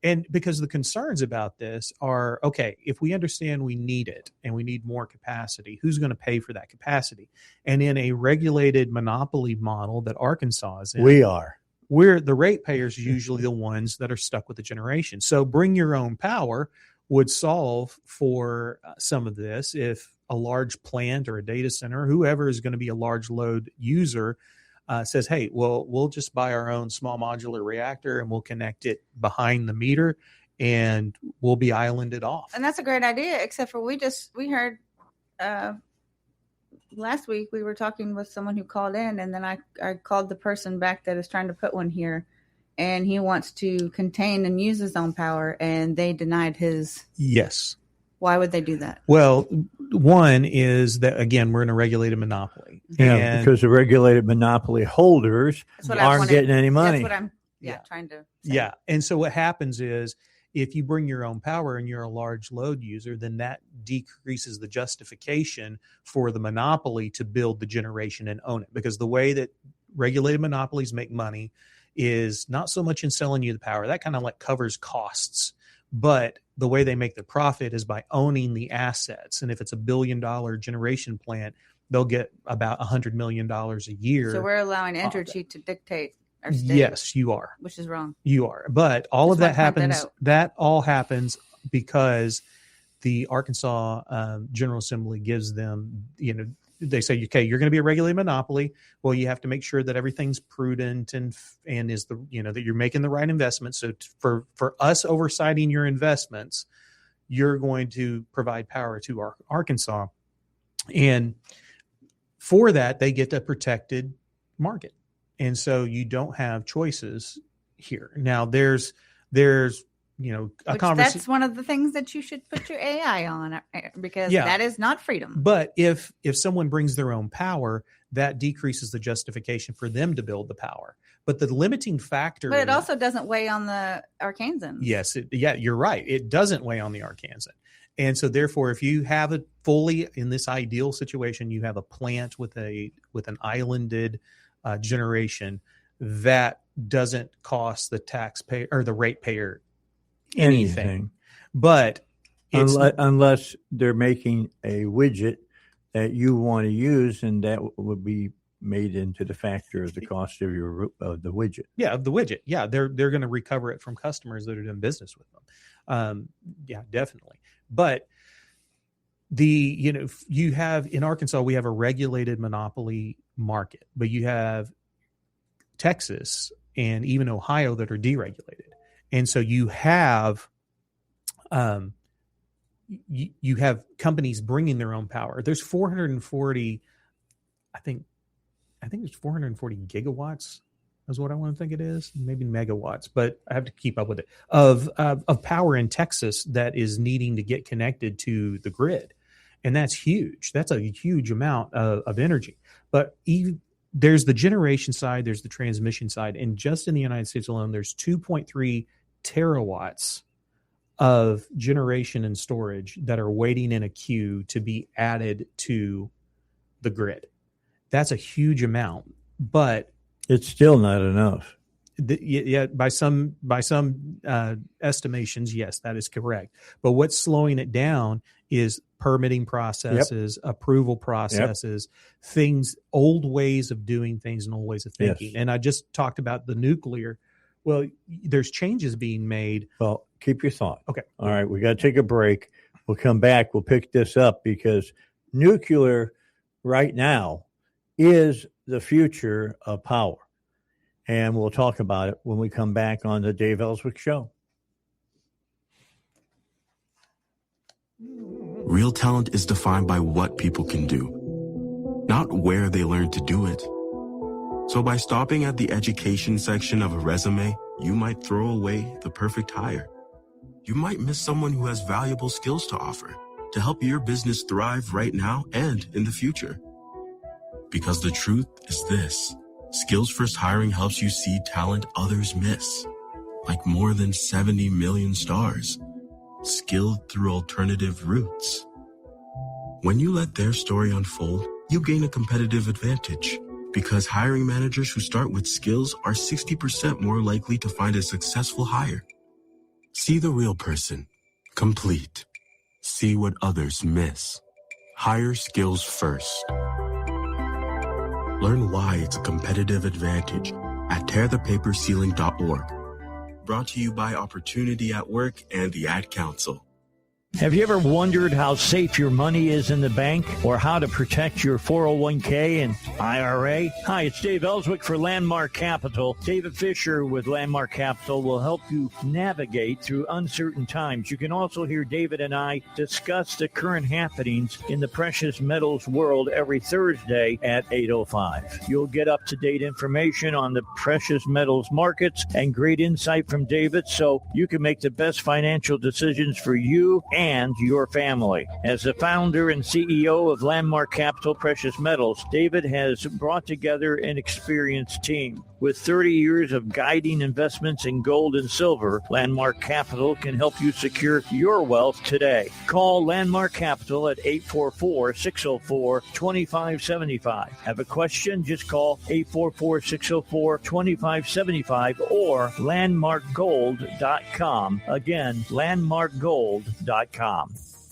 and because the concerns about this are, okay, if we understand we need it and we need more capacity, who's going to pay for that capacity? And in a regulated monopoly model that Arkansas is in, we're the ratepayers are usually the ones that are stuck with the generation. So bring your own power would solve for some of this if a large plant or a data center, whoever is going to be a large load user, says, hey, well, we'll just buy our own small modular reactor and we'll connect it behind the meter and we'll be islanded off. And that's a great idea, except for we heard last week we were talking with someone who called in, and then I called the person back that is trying to put one here, and he wants to contain and use his own power, and they denied his. Yes. Why would they do that? Well, one is that, again, we're in a regulated monopoly. Yeah, because the regulated monopoly holders aren't getting any money. That's what I'm trying to say. Yeah. And so what happens is if you bring your own power and you're a large load user, then that decreases the justification for the monopoly to build the generation and own it. Because the way that regulated monopolies make money is not so much in selling you the power. That kind of like covers costs. But the way they make their profit is by owning the assets. And if it's $1 billion generation plant, they'll get about $100 million a year. So we're allowing Entergy to dictate our state. Yes, you are. Which is wrong. You are. But all of that happens. That all happens because the Arkansas General Assembly gives them, they say, okay, you're going to be a regulated monopoly. Well, you have to make sure that everything's prudent and is that you're making the right investments. So for us oversighting your investments, you're going to provide power to Arkansas. And for that, they get a protected market. And so you don't have choices here. Now, there's there's, a conversation. That's one of the things that you should put your AI on, because that is not freedom. But if someone brings their own power, that decreases the justification for them to build the power. But the limiting factor. But it also doesn't weigh on the Arkansans. Yes. You're right. It doesn't weigh on the Arkansan. And so therefore, if you have it fully in this ideal situation, you have a plant with an islanded generation that doesn't cost the taxpayer or the ratepayer anything. But unless they're making a widget that you want to use, and that would be made into the factor of the cost of the widget. Yeah, of the widget. Yeah, they're going to recover it from customers that are doing business with them. Yeah, definitely. But you have in Arkansas, we have a regulated monopoly market, but you have Texas and even Ohio that are deregulated. And so you have you have companies bringing their own power. There's 440, I think it's 440 gigawatts is what I want to think it is, maybe megawatts, but I have to keep up with it, of power in Texas that is needing to get connected to the grid. And that's huge. That's a huge amount of energy. But there's the generation side, there's the transmission side. And just in the United States alone, there's 2.3 terawatts of generation and storage that are waiting in a queue to be added to the grid. That's a huge amount, but it's still not enough. By some estimations, yes, that is correct. But what's slowing it down is permitting processes, approval processes, things, old ways of doing things and old ways of thinking. Yes. And I just talked about the nuclear. Well, there's changes being made. Well, keep your thought. Okay. All right. We got to take a break. We'll come back. We'll pick this up because nuclear right now is the future of power. And we'll talk about it when we come back on the Dave Elswick Show. Real talent is defined by what people can do, not where they learn to do it. So by stopping at the education section of a resume, you might throw away the perfect hire. You might miss someone who has valuable skills to offer to help your business thrive right now and in the future. Because the truth is this: Skills First Hiring helps you see talent others miss, like more than 70 million stars, skilled through alternative routes. When you let their story unfold, you gain a competitive advantage, because hiring managers who start with skills are 60% more likely to find a successful hire. See the real person, complete. See what others miss. Hire skills first. Learn why it's a competitive advantage at tearthepaperceiling.org. Brought to you by Opportunity at Work and the Ad Council. Have you ever wondered how safe your money is in the bank or how to protect your 401k and IRA? Hi, it's Dave Elswick for Landmark Capital. David Fisher with Landmark Capital will help you navigate through uncertain times. You can also hear David and I discuss the current happenings in the precious metals world every Thursday at 8:05. You'll get up-to-date information on the precious metals markets and great insight from David so you can make the best financial decisions for you and your family. As the founder and CEO of Landmark Capital Precious Metals, David has brought together an experienced team. With 30 years of guiding investments in gold and silver, Landmark Capital can help you secure your wealth today. Call Landmark Capital at 844-604-2575. Have a question? Just call 844-604-2575 or landmarkgold.com. Again, landmarkgold.com.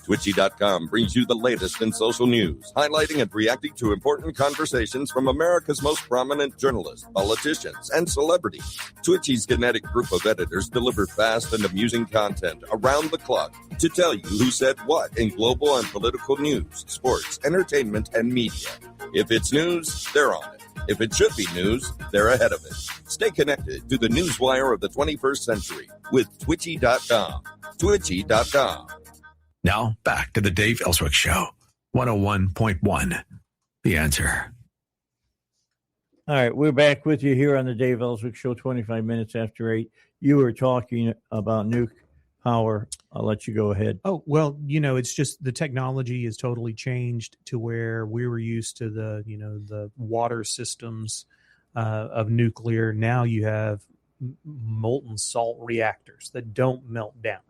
Twitchy.com brings you the latest in social news, highlighting and reacting to important conversations from America's most prominent journalists, politicians, and celebrities. Twitchy's kinetic group of editors deliver fast and amusing content around the clock to tell you who said what in global and political news, sports, entertainment, and media. If it's news, they're on it. If it should be news, they're ahead of it. Stay connected to the newswire of the 21st century with Twitchy.com. Twitchy.com. Now, back to the Dave Elswick Show, 101.1. The Answer. All right, we're back with you here on the Dave Elswick Show, 25 minutes after 8. You were talking about nuke power. I'll let you go ahead. Oh, well, it's just the technology has totally changed to where we were used to the water systems of nuclear. Now you have molten salt reactors that don't melt down,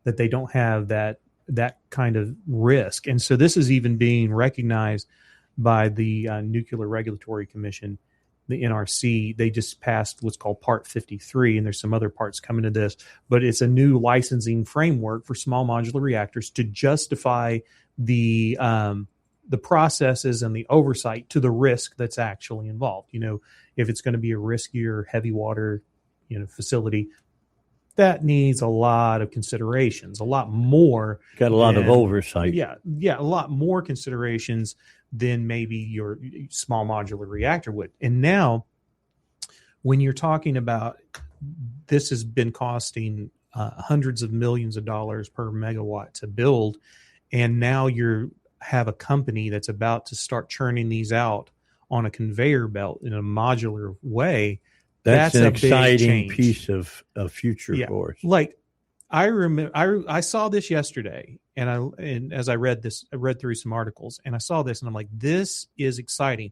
that they don't have that kind of risk. And so this is even being recognized by the Nuclear Regulatory Commission, the NRC. They just passed what's called Part 53, and there's some other parts coming to this, but it's a new licensing framework for small modular reactors to justify the processes and the oversight to the risk that's actually involved. If it's going to be a riskier heavy water, facility, that needs a lot of considerations, a lot more. Got a lot of oversight. Yeah, a lot more considerations than maybe your small modular reactor would. And now, when you're talking about this has been costing hundreds of millions of dollars per megawatt to build, and now you have a company that's about to start churning these out on a conveyor belt in a modular way. That's an a big exciting change. piece of future for us. Like I remember, I saw this yesterday, and as I read through some articles, and I saw this, and I'm like, this is exciting.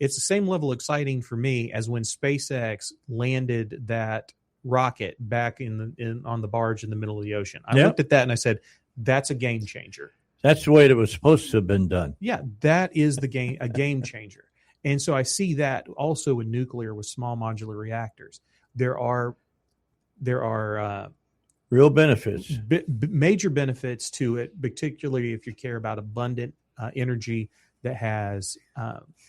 It's the same level of exciting for me as when SpaceX landed that rocket back on the barge in the middle of the ocean. I looked at that and I said, that's a game changer. That's the way it was supposed to have been done. Yeah, that is a game changer. And so I see that also in nuclear with small modular reactors. There are real benefits, major benefits to it, particularly if you care about abundant energy that has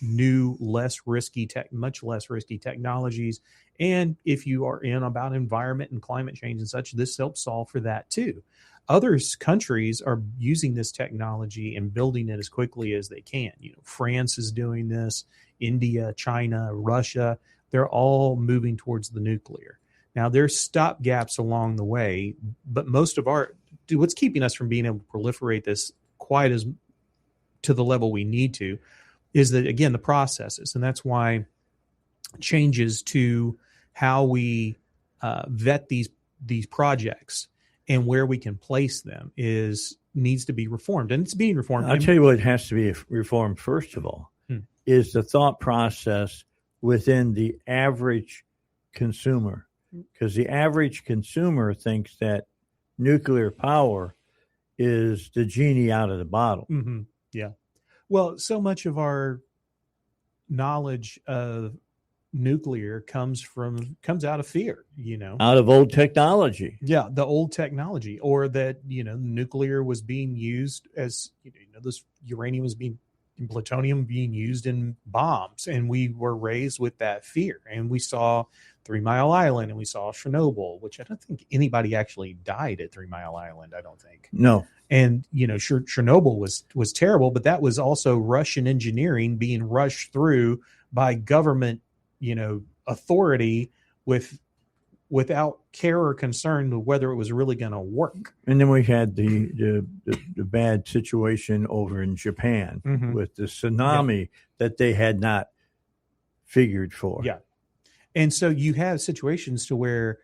new, much less risky technologies. And if you are in about environment and climate change and such, this helps solve for that too. Other countries are using this technology and building it as quickly as they can. France is doing this, India, China, Russia, they're all moving towards the nuclear. Now, there's stop gaps along the way, but most of what's keeping us from being able to proliferate this quite as to the level we need to is that, again, the processes. And that's why changes to how we vet these projects and where we can place them needs to be reformed, and it's being reformed. I'll tell you what has to be reformed first of all is the thought process within the average consumer, because the average consumer thinks that nuclear power is the genie out of the bottle. Mm-hmm. Yeah. Well, so much of our knowledge of nuclear comes out of fear, out of old technology. Yeah, the old technology, or that nuclear was being used as this uranium was being plutonium being used in bombs, and we were raised with that fear. And we saw 3 Mile Island, and we saw Chernobyl, which I don't think anybody actually died at 3 Mile Island. I don't think. No. And Chernobyl was terrible, but that was also Russian engineering being rushed through by government authority without care or concern to whether it was really going to work. And then we had the bad situation over in Japan with the tsunami that they had not figured for. Yeah. And so you have situations to where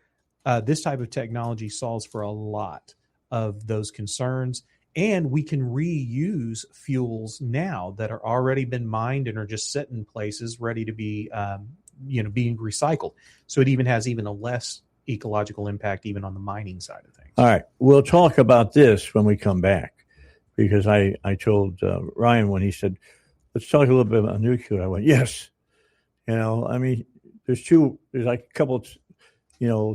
this type of technology solves for a lot of those concerns. And we can reuse fuels now that are already been mined and are just sitting places ready to be being recycled. So it even has a less ecological impact even on the mining side of things. All right. We'll talk about this when we come back, because I told Ryan when he said, let's talk a little bit about nuclear. I went, yes. There's like a couple,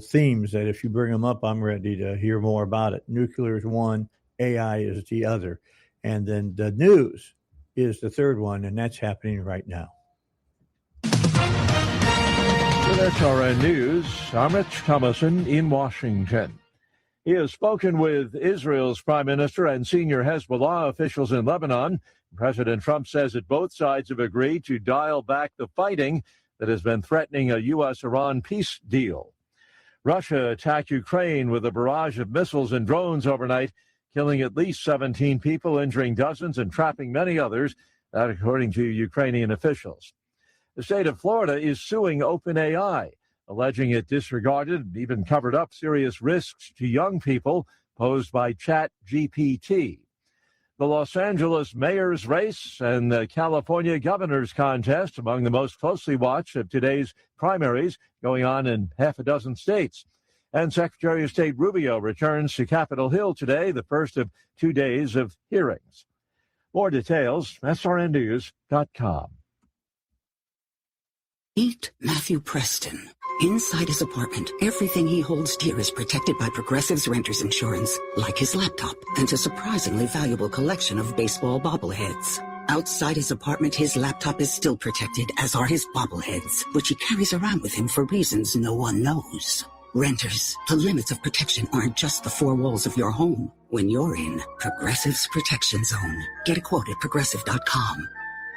themes that if you bring them up, I'm ready to hear more about it. Nuclear is one, AI is the other. And then the news is the third one, and that's happening right now. With SRN News, I'm Rich Thomason in Washington. He has spoken with Israel's prime minister and senior Hezbollah officials in Lebanon. President Trump says that both sides have agreed to dial back the fighting that has been threatening a U.S.-Iran peace deal. Russia attacked Ukraine with a barrage of missiles and drones overnight, killing at least 17 people, injuring dozens, and trapping many others, that according to Ukrainian officials. The state of Florida is suing OpenAI, alleging it disregarded and even covered up serious risks to young people posed by ChatGPT. The Los Angeles mayor's race and the California governor's contest among the most closely watched of today's primaries going on in half a dozen states. And Secretary of State Rubio returns to Capitol Hill today, the first of 2 days of hearings. More details, srnnews.com. Meet Matthew Preston. Inside his apartment, everything he holds dear is protected by Progressive's renter's insurance, like his laptop and a surprisingly valuable collection of baseball bobbleheads. Outside his apartment, his laptop is still protected, as are his bobbleheads, which he carries around with him for reasons no one knows. Renters, the limits of protection aren't just the four walls of your home. When you're in Progressive's Protection Zone, get a quote at Progressive.com.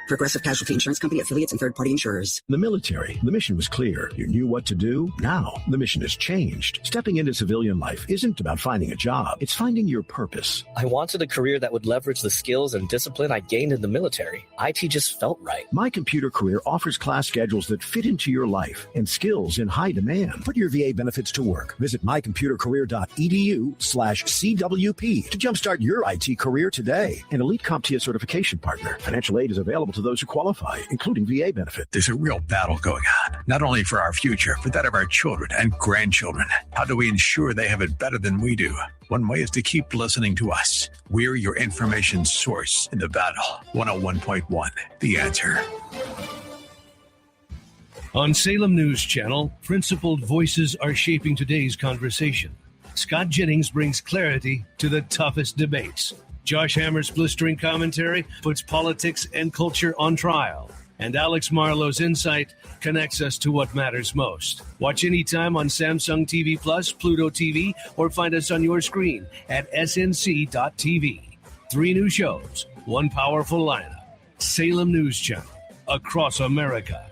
Progressive Casualty Insurance Company, affiliates, and third-party insurers. The military, the mission was clear. You knew what to do. Now, the mission has changed. Stepping into civilian life isn't about finding a job. It's finding your purpose. I wanted a career that would leverage the skills and discipline I gained in the military. IT just felt right. My Computer Career offers class schedules that fit into your life and skills in high demand. Put your VA benefits to work. Visit mycomputercareer.edu/CWP to jumpstart your IT career today. An elite CompTIA certification partner. Financial aid is available to those who qualify, including VA benefit. There's a real battle going on, not only for our future, but that of our children and grandchildren. How do we ensure they have it better than we do? One way is to keep listening to us. We're your information source in the battle. 101.1, The Answer. On Salem News Channel, principled voices are shaping today's conversation. Scott Jennings brings clarity to the toughest debates. Josh Hammer's blistering commentary puts politics and culture on trial. And Alex Marlowe's insight connects us to what matters most. Watch anytime on Samsung TV Plus, Pluto TV, or find us on your screen at snc.tv. 3 new shows, 1 powerful lineup. Salem News Channel, across America.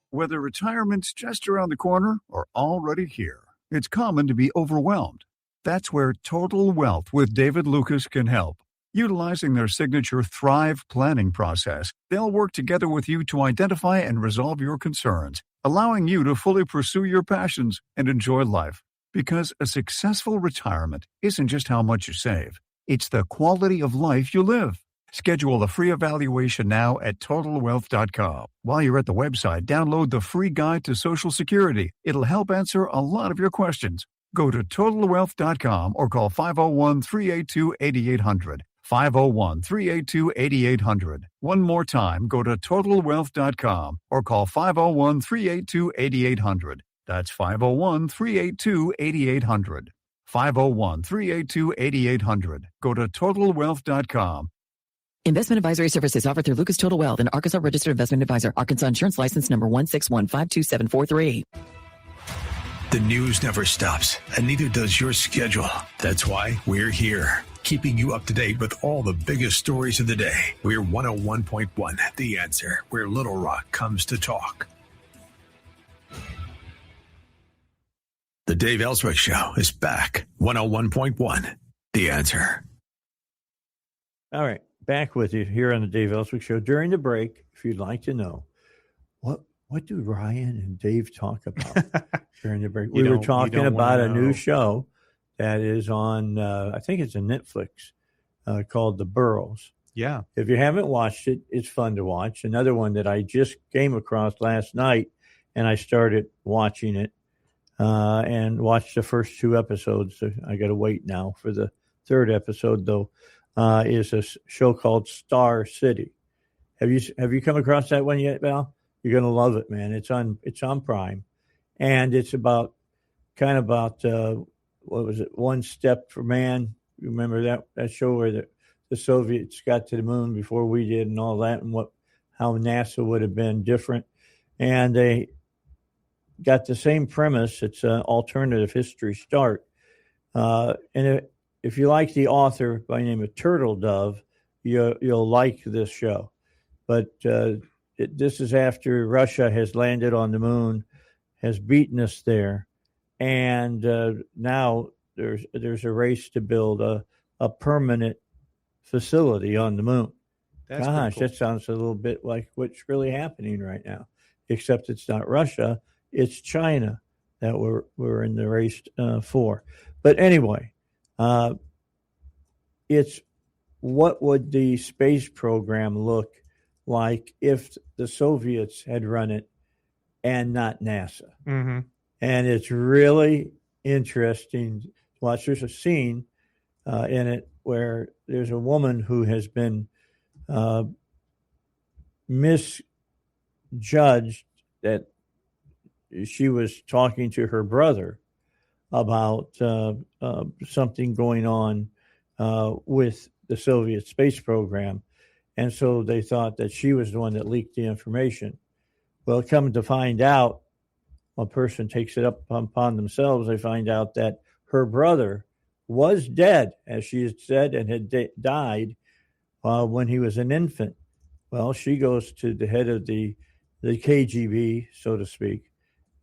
Whether retirement's just around the corner or already here, it's common to be overwhelmed. That's where Total Wealth with David Lucas can help. Utilizing their signature Thrive planning process, they'll work together with you to identify and resolve your concerns, allowing you to fully pursue your passions and enjoy life. Because a successful retirement isn't just how much you save, it's the quality of life you live. Schedule a free evaluation now at TotalWealth.com. While you're at the website, download the free guide to Social Security. It'll help answer a lot of your questions. Go to TotalWealth.com or call 501-382-8800. 501-382-8800. One more time, go to TotalWealth.com or call 501-382-8800. That's 501-382-8800. 501-382-8800. Go to TotalWealth.com. Investment advisory services offered through Lucas Total Wealth, an Arkansas registered investment advisor. Arkansas Insurance License number 161527743. The news never stops, and neither does your schedule. That's why we're here, keeping you up to date with all the biggest stories of the day. We're 101.1, The Answer, where Little Rock comes to talk. The Dave Elswick Show is back. 101.1, The Answer. All right, back with you here on the Dave Elswick Show. During the break, if you'd like to know, what do Ryan and Dave talk about during the break? We were talking about a new show that is on, I think it's a Netflix, called The Burrows. Yeah. If you haven't watched it, it's fun to watch. Another one that I just came across last night, and I started watching it and watched the first 2 episodes. So I got to wait now for the 3rd episode, though, is a show called Star City. Have you come across that one yet, Val? You're going to love it, man. It's on Prime, and it's about what was it? One Step for Man. You remember that show where the Soviets got to the moon before we did, and all that, and how NASA would have been different. And they got the same premise. It's an alternative history start. If you like the author by the name of Turtle Dove, you'll like this show. But this is after Russia has landed on the moon, has beaten us there, and now there's a race to build a permanent facility on the moon. That's Gosh, cool. that sounds a little bit like what's really happening right now, except it's not Russia, it's China that we're in the race for. But anyway, it's what would the space program look like if the Soviets had run it and not NASA? Mm-hmm. And it's really interesting. Watch, there's a scene in it where there's a woman who has been misjudged that she was talking to her brother about something going on with the Soviet space program. And so they thought that she was the one that leaked the information. Well, come to find out, a person takes it up upon themselves. They find out that her brother was dead, as she had said, and had died when he was an infant. Well, she goes to the head of the KGB, so to speak,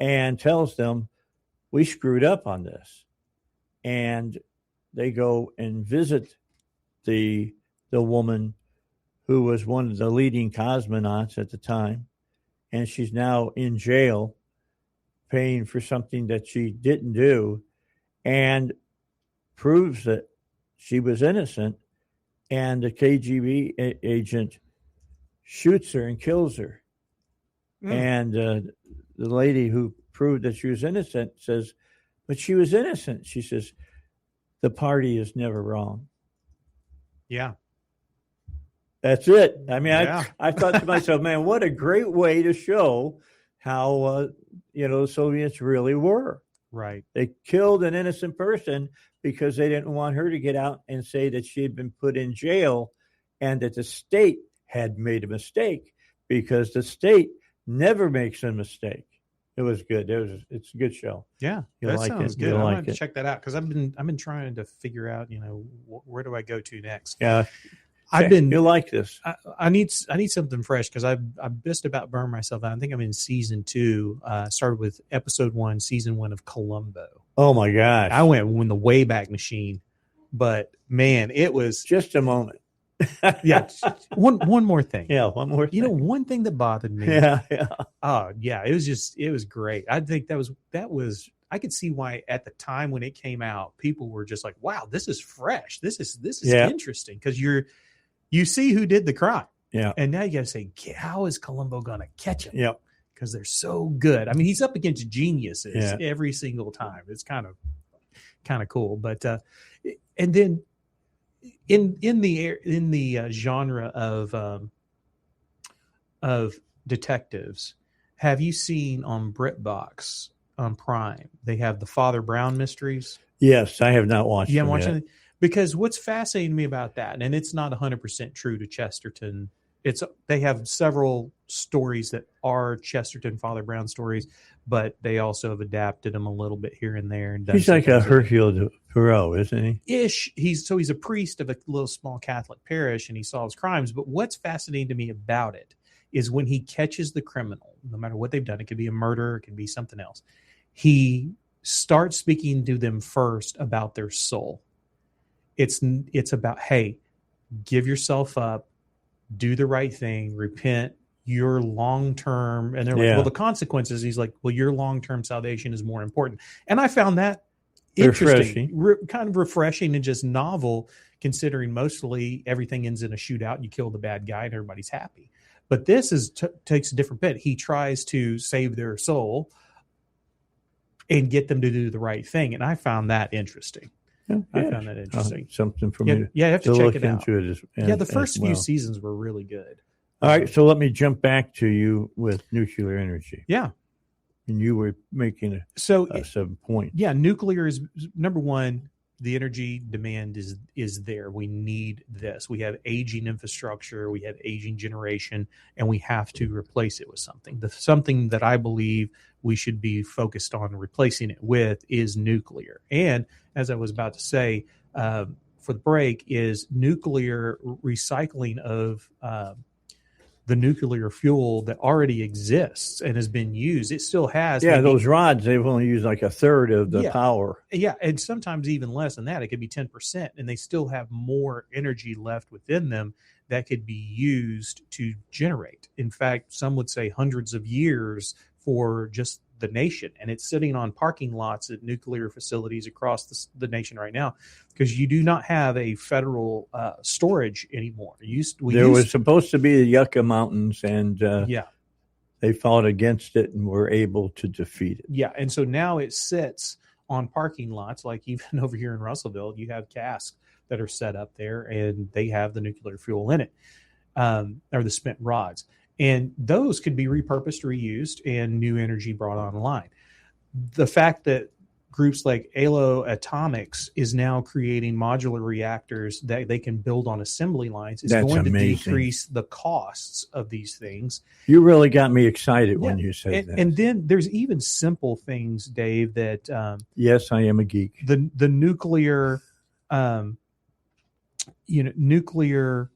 and tells them, we screwed up on this. And they go and visit the woman who was one of the leading cosmonauts at the time, and she's now in jail paying for something that she didn't do, and proves that she was innocent, and the KGB agent shoots her and kills her. And the lady who proved that she was innocent says, but she was innocent. She says, the party is never wrong. Yeah. That's it. I mean, Yeah. I thought to myself, man, what a great way to show how, the Soviets really were. Right. They killed an innocent person because they didn't want her to get out and say that she had been put in jail and that the state had made a mistake, because the state never makes a mistake. It was good. It's a good show. Yeah, You'll that like sounds it. good. You'll I'm like going to it. check that out because I've been trying to figure out, where do I go to next? Yeah, you'll like this. I need something fresh because I've just about burned myself out. I think I'm in season 2. Started with episode 1, season 1 of Columbo. Oh my gosh! I went in the Wayback Machine, but man, it was just a moment. Yeah, one more thing. Yeah, one more thing. One thing that bothered me. Yeah. Oh yeah, it was great. I think that was. I could see why at the time when it came out, people were just like, "Wow, this is fresh. This is interesting," because you see who did the crime. Yeah, and now you got to say, how is Columbo going to catch him? Yep. Because they're so good. I mean, he's up against geniuses every single time. It's kind of cool. But and then in the genre of detectives, have you seen on BritBox on Prime? They have the Father Brown mysteries. Yes, I have not watched. You haven't watched it? Because what's fascinating to me about that, and it's not 100% true to Chesterton. They have several stories that are Chesterton Father Brown stories, but they also have adapted them a little bit here and there. And he's like a Hercule Poirot, isn't he? Ish. He's a priest of a little small Catholic parish, and he solves crimes. But what's fascinating to me about it is when he catches the criminal, no matter what they've done, it could be a murder, it could be something else. He starts speaking to them first about their soul. It's about, hey, give yourself up, do the right thing, repent, your long-term, and they're like, well, the consequences, he's like, well, your long-term salvation is more important. And I found that interesting, kind of refreshing and just novel, considering mostly everything ends in a shootout, you kill the bad guy and everybody's happy. But this takes a different bit. He tries to save their soul and get them to do the right thing. And I found that interesting. I found that interesting. Something for me. Yeah, you have to check look it out. into it The first few seasons were really good. All right, so let me jump back to you with nuclear energy. Yeah, and you were making some point. Yeah, nuclear is number one. The energy demand is there. We need this. We have aging infrastructure. We have aging generation, and we have to replace it with something. Something that I believe we should be focused on replacing it with is nuclear. And as I was about to say for the break, is nuclear recycling of the nuclear fuel that already exists and has been used. It still has. Yeah, those rods, they've only used like a third of the power. Yeah, and sometimes even less than that. It could be 10%, and they still have more energy left within them that could be used to generate. In fact, some would say hundreds of years for just the nation. And it's sitting on parking lots at nuclear facilities across the nation right now, because you do not have a federal storage anymore. There was supposed to be the Yucca Mountains, and they fought against it and were able to defeat it. Yeah, and so now it sits on parking lots, like even over here in Russellville, you have casks that are set up there, and they have the nuclear fuel in it, or the spent rods. And those could be repurposed, reused, and new energy brought online. The fact that groups like ALO Atomics is now creating modular reactors that they can build on assembly lines is going to decrease the costs of these things. You really got me excited when you said that. And then there's even simple things, Dave, that yes, I am a geek. The nuclear, nuclear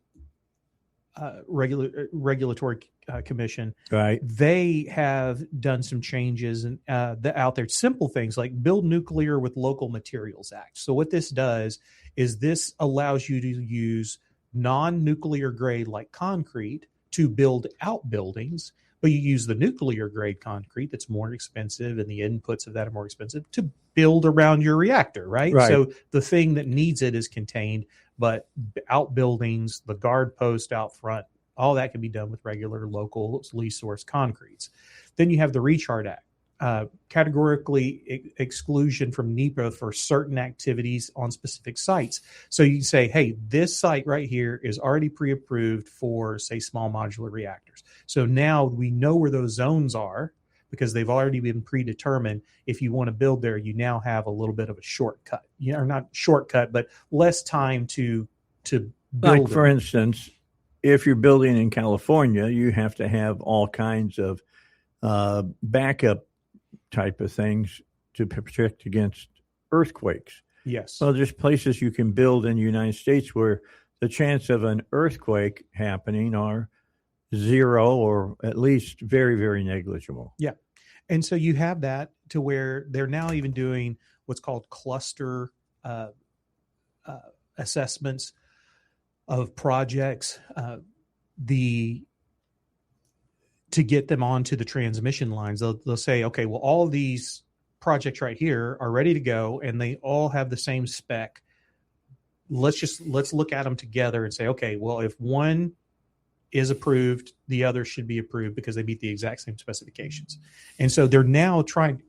regulatory commission, right? They have done some changes and out there. Simple things like Build Nuclear with Local Materials Act. So what this does is this allows you to use non-nuclear grade like concrete to build outbuildings, but you use the nuclear grade concrete that's more expensive, and the inputs of that are more expensive to build around your reactor, right? So the thing that needs it is contained, but outbuildings, the guard post out front, all that can be done with regular locally sourced concretes. Then you have the Recharge Act, categorically exclusion from NEPA for certain activities on specific sites. So you can say, hey, this site right here is already pre-approved for, say, small modular reactors. So now we know where those zones are because they've already been predetermined. If you want to build there, you now have a little bit of a shortcut. Or not shortcut, but less time to build. Like, for instance, if you're building in California, you have to have all kinds of backup type of things to protect against earthquakes. Yes. Well, there's places you can build in the United States where the chance of an earthquake happening are zero, or at least very, very negligible. Yeah. And so you have that to where they're now even doing what's called cluster assessments of projects, to get them onto the transmission lines. They'll say, okay, well, all of these projects right here are ready to go, and they all have the same spec. Let's look at them together and say, okay, well, if one is approved, the other should be approved because they meet the exact same specifications. And so they're now trying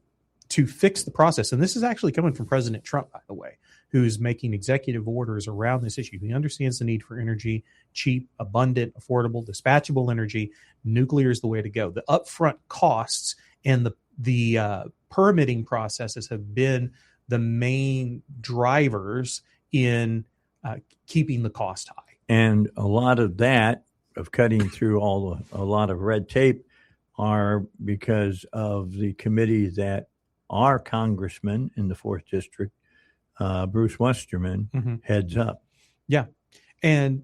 to fix the process. And this is actually coming from President Trump, by the way, who's making executive orders around this issue. He understands the need for energy, cheap, abundant, affordable, dispatchable energy. Nuclear is the way to go. The upfront costs and the permitting processes have been the main drivers in keeping the cost high. And a lot of that, of cutting through a lot of red tape, are because of the committee that our congressman in the 4th District, Bruce Westerman, heads up. Yeah. And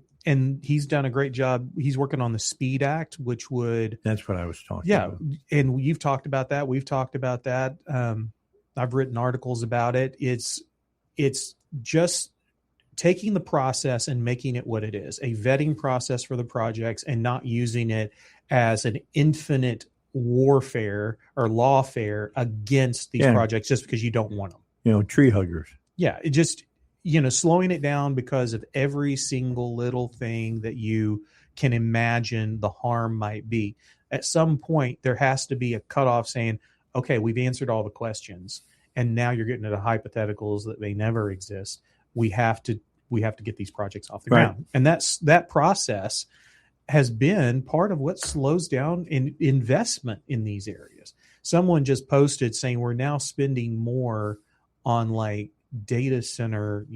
he's done a great job. He's working on the SPEED Act, which would... That's what I was talking about. Yeah. And you've talked about that. We've talked about that. I've written articles about it. It's just taking the process and making it what it is, a vetting process for the projects, and not using it as an infinite warfare or lawfare against these projects just because you don't want them. Tree huggers. Yeah, it just, slowing it down because of every single little thing that you can imagine the harm might be. At some point, there has to be a cutoff saying, okay, we've answered all the questions, and now you're getting into hypotheticals that may never exist. We have to get these projects off the ground. And that process has been part of what slows down investment in these areas. Someone just posted saying we're now spending more on like data center,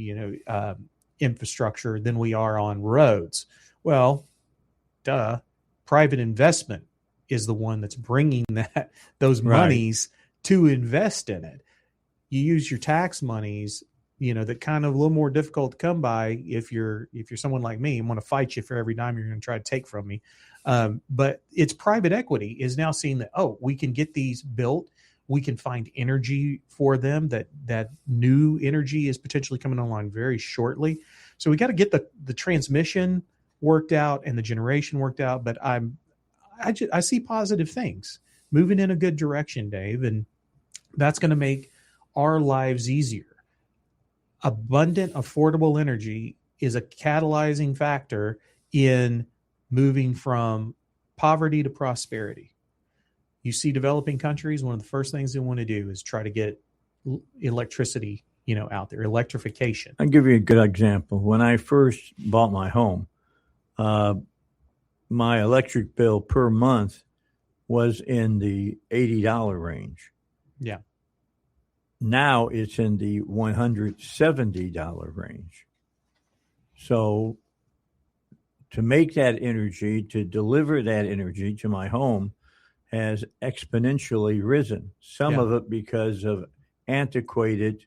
infrastructure than we are on roads. Well, duh. Private investment is the one that's bringing those monies to invest in it. You use your tax monies, that kind of a little more difficult to come by if you're someone like me and want to fight you for every dime you're going to try to take from me. But it's private equity is now seeing that, we can get these built. We can find energy for them, that new energy is potentially coming online very shortly. So we got to get the transmission worked out and the generation worked out, but I see positive things moving in a good direction, Dave, and that's going to make our lives easier. Abundant, affordable energy is a catalyzing factor in moving from poverty to prosperity. You see developing countries, one of the first things they want to do is try to get electricity, out there, electrification. I'll give you a good example. When I first bought my home, my electric bill per month was in the $80 range. Yeah. Now it's in the $170 range. So to make that energy, to deliver that energy to my home has exponentially risen. Some of it because of antiquated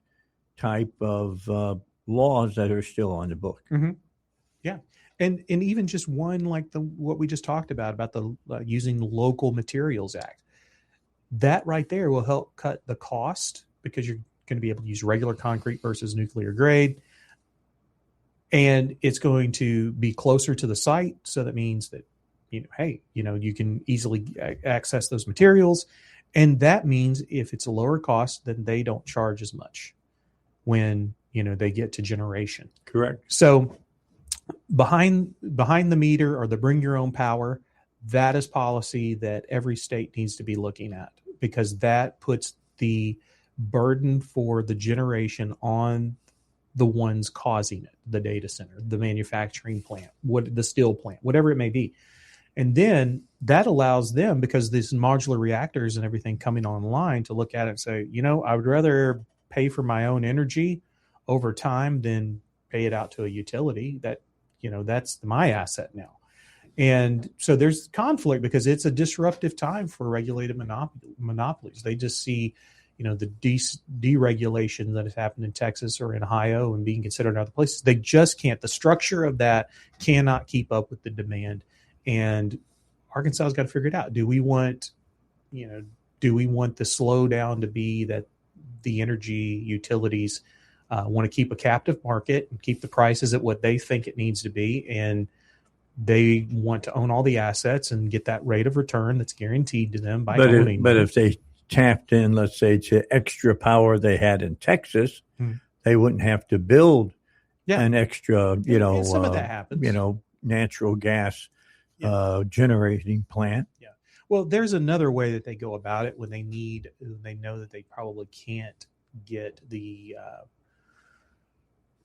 type of laws that are still on the book. Mm-hmm. Yeah. And even just one like what we just talked about the using Local Materials Act. That right there will help cut the cost because you're going to be able to use regular concrete versus nuclear grade. And it's going to be closer to the site. So that means that, you can easily access those materials. And that means if it's a lower cost, then they don't charge as much when, they get to generation. Correct. So behind the meter or the bring your own power, that is policy that every state needs to be looking at, because that puts the burden for the generation on the ones causing it, the data center, the manufacturing plant, the steel plant, whatever it may be. And then that allows them, because these modular reactors and everything coming online, to look at it and say, I would rather pay for my own energy over time than pay it out to a utility. That, that's my asset now. And so there's conflict because it's a disruptive time for regulated monopolies. They just see, the deregulation that has happened in Texas or in Ohio and being considered in other places. They just can't. The structure of that cannot keep up with the demand. And Arkansas has got to figure it out. Do we want the slowdown to be that the energy utilities want to keep a captive market and keep the prices at what they think it needs to be, and they want to own all the assets and get that rate of return that's guaranteed to them by owning them? But if they tapped in, let's say, to extra power they had in Texas, they wouldn't have to build an extra, some of that happens. Natural gas generating plant. Yeah. Well, there's another way that they go about it when they know that they probably can't get the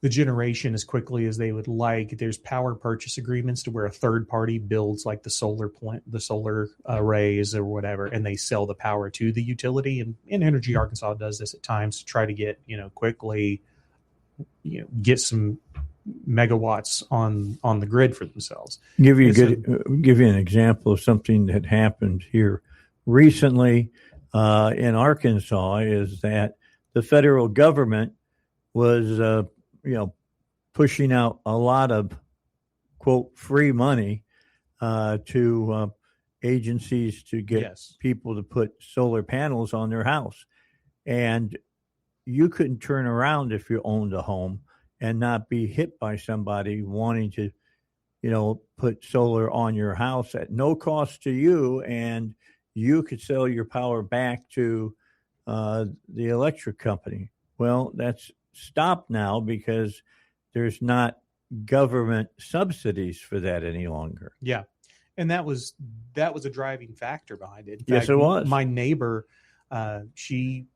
generation as quickly as they would like. There's power purchase agreements to where a third party builds like the solar plant, the solar arrays or whatever, and they sell the power to the utility. And Energy Arkansas does this at times to try to get, quickly, get some megawatts on the grid for themselves. Give you an example of something that happened here recently in Arkansas is that the federal government was pushing out a lot of, quote, free money to agencies to get people to put solar panels on their house. And you couldn't turn around if you owned a home and not be hit by somebody wanting to, put solar on your house at no cost to you, and you could sell your power back to the electric company. Well, that's stopped now because there's not government subsidies for that any longer. Yeah. And that was a driving factor behind it. In yes, fact, it was. My neighbor, she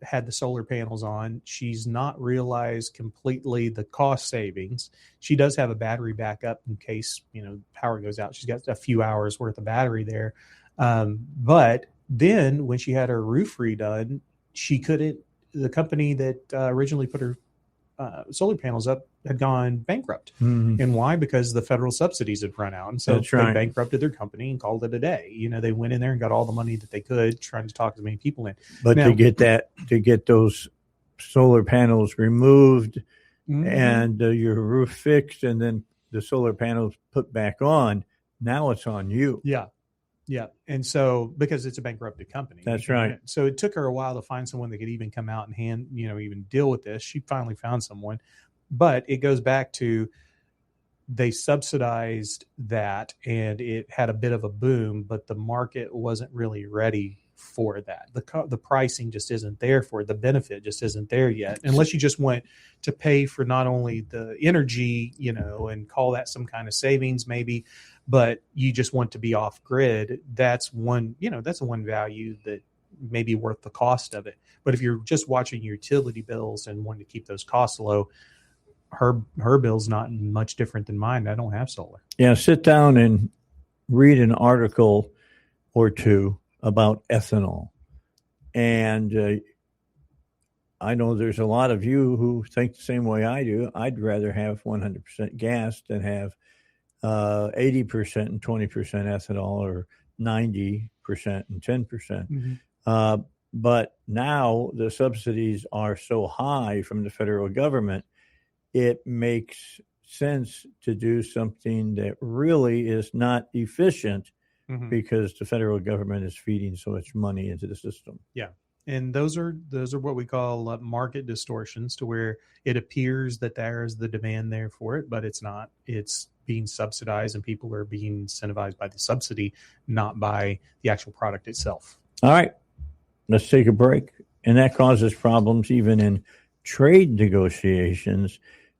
had the solar panels on. She's not realized completely the cost savings. She does have a battery backup in case, power goes out. She's got a few hours worth of battery there. But then when she had her roof redone, the company that originally put her solar panels up had gone bankrupt. Mm-hmm. And why? Because the federal subsidies had run out. And so they bankrupted their company and called it a day. They went in there and got all the money that they could, trying to talk as many people in. But now, to get those solar panels removed and your roof fixed and then the solar panels put back on, now it's on you. Yeah. Yeah. And so, because it's a bankrupted company. That's right. So it took her a while to find someone that could even come out and even deal with this. She finally found someone. But it goes back to they subsidized that, and it had a bit of a boom, but the market wasn't really ready for that. The pricing just isn't there for it. The benefit just isn't there yet, unless you just want to pay for not only the energy, and call that some kind of savings maybe, but you just want to be off grid. That's one value that may be worth the cost of it. But if you're just watching your utility bills and wanting to keep those costs low, her bill's not much different than mine. I don't have solar. Yeah, sit down and read an article or two about ethanol. And I know there's a lot of you who think the same way I do. I'd rather have 100% gas than have 80% and 20% ethanol, or 90% and 10%. Mm-hmm. But now the subsidies are so high from the federal government, it makes sense to do something that really is not efficient, mm-hmm. because the federal government is feeding so much money into the system. Yeah. And those are what we call market distortions, to where it appears that there is the demand there for it, but it's not. It's being subsidized, and people are being incentivized by the subsidy, not by the actual product itself. All right. Let's take a break. And that causes problems even in trade negotiations.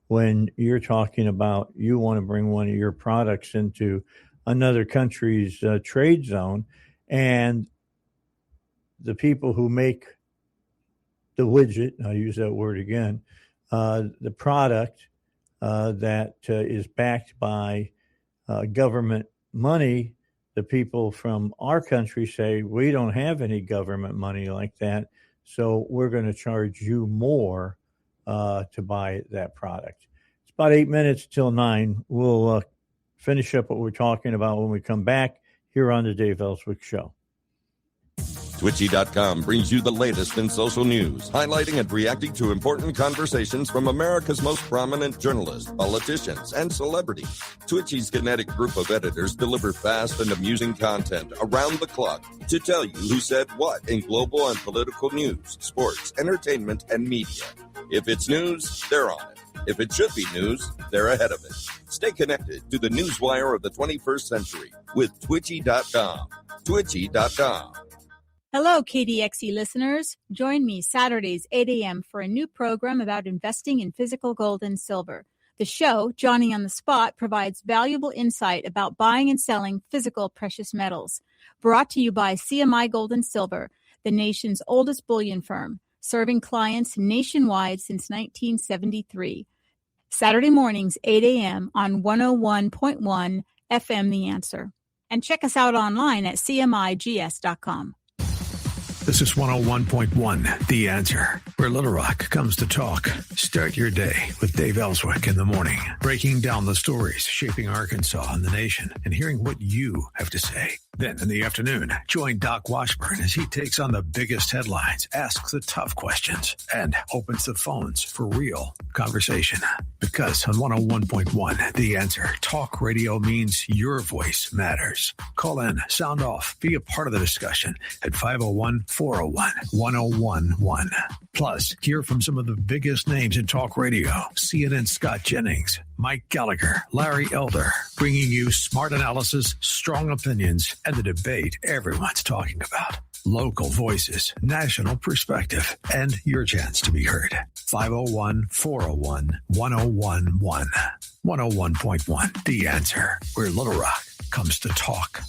When you're talking about you want to bring one of your products into another country's trade zone, and the people who make the widget, I'll use that word again, the product that is backed by government money, the people from our country say, we don't have any government money like that, so we're going to charge you more to buy that product. It's about 8 minutes till 9. We'll finish up what we're talking about when we come back here on the Dave Elswick Show. Twitchy.com brings you the latest in social news, highlighting and reacting to important conversations from America's most prominent journalists, politicians, and celebrities. Twitchy's kinetic group of editors deliver fast and amusing content around the clock to tell you who said what in global and political news, sports, entertainment, and media. If it's news, they're on it. If it should be news, they're ahead of it. Stay connected to the newswire of the 21st century with Twitchy.com. Twitchy.com. Hello, KDXE listeners. Join me Saturdays, 8 a.m. for a new program about investing in physical gold and silver. The show, Johnny on the Spot, provides valuable insight about buying and selling physical precious metals. Brought to you by CMI Gold and Silver, the nation's oldest bullion firm, serving clients nationwide since 1973. Saturday mornings, 8 a.m. on 101.1 FM The Answer. And check us out online at cmigs.com. This is 101.1 The Answer, where Little Rock comes to talk. Start your day with Dave Elswick in the morning, breaking down the stories shaping Arkansas and the nation, and hearing what you have to say. Then in the afternoon, join Doc Washburn as he takes on the biggest headlines, asks the tough questions, and opens the phones for real conversation. Because on 101.1 The Answer, talk radio means your voice matters. Call in, sound off, be a part of the discussion at 501-401-1011. Plus, hear from some of the biggest names in talk radio. CNN Scott Jennings, Mike Gallagher, Larry Elder, bringing you smart analysis, strong opinions, and the debate everyone's talking about. Local voices, national perspective, and your chance to be heard. 501-401-1011. 101.1 The Answer, where Little Rock comes to talk.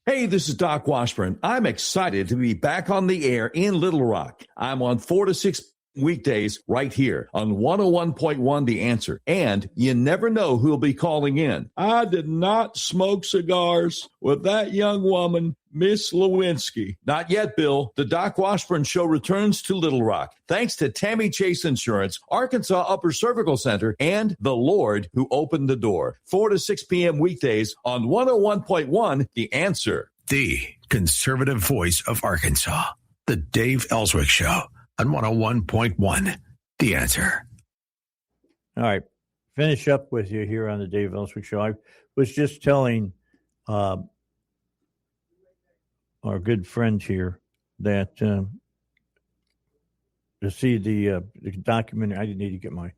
Hey, this is Doc Washburn. I'm excited to be back on the air in Little Rock. I'm on 4 to 6 weekdays right here on 101.1 The Answer. And you never know who'll be calling in. I did not smoke cigars with that young woman, Miss Lewinsky. Not yet, Bill. The Doc Washburn Show returns to Little Rock, thanks to Tammy Chase Insurance, Arkansas Upper Cervical Center, and the Lord who opened the door. 4 to 6 p.m. weekdays on 101.1 The Answer. The conservative voice of Arkansas. The Dave Elswick Show on 101.1 The Answer. All right. Finish up with you here on the Dave Elswick Show. I was just telling our good friend here that to see the documentary, I need to get my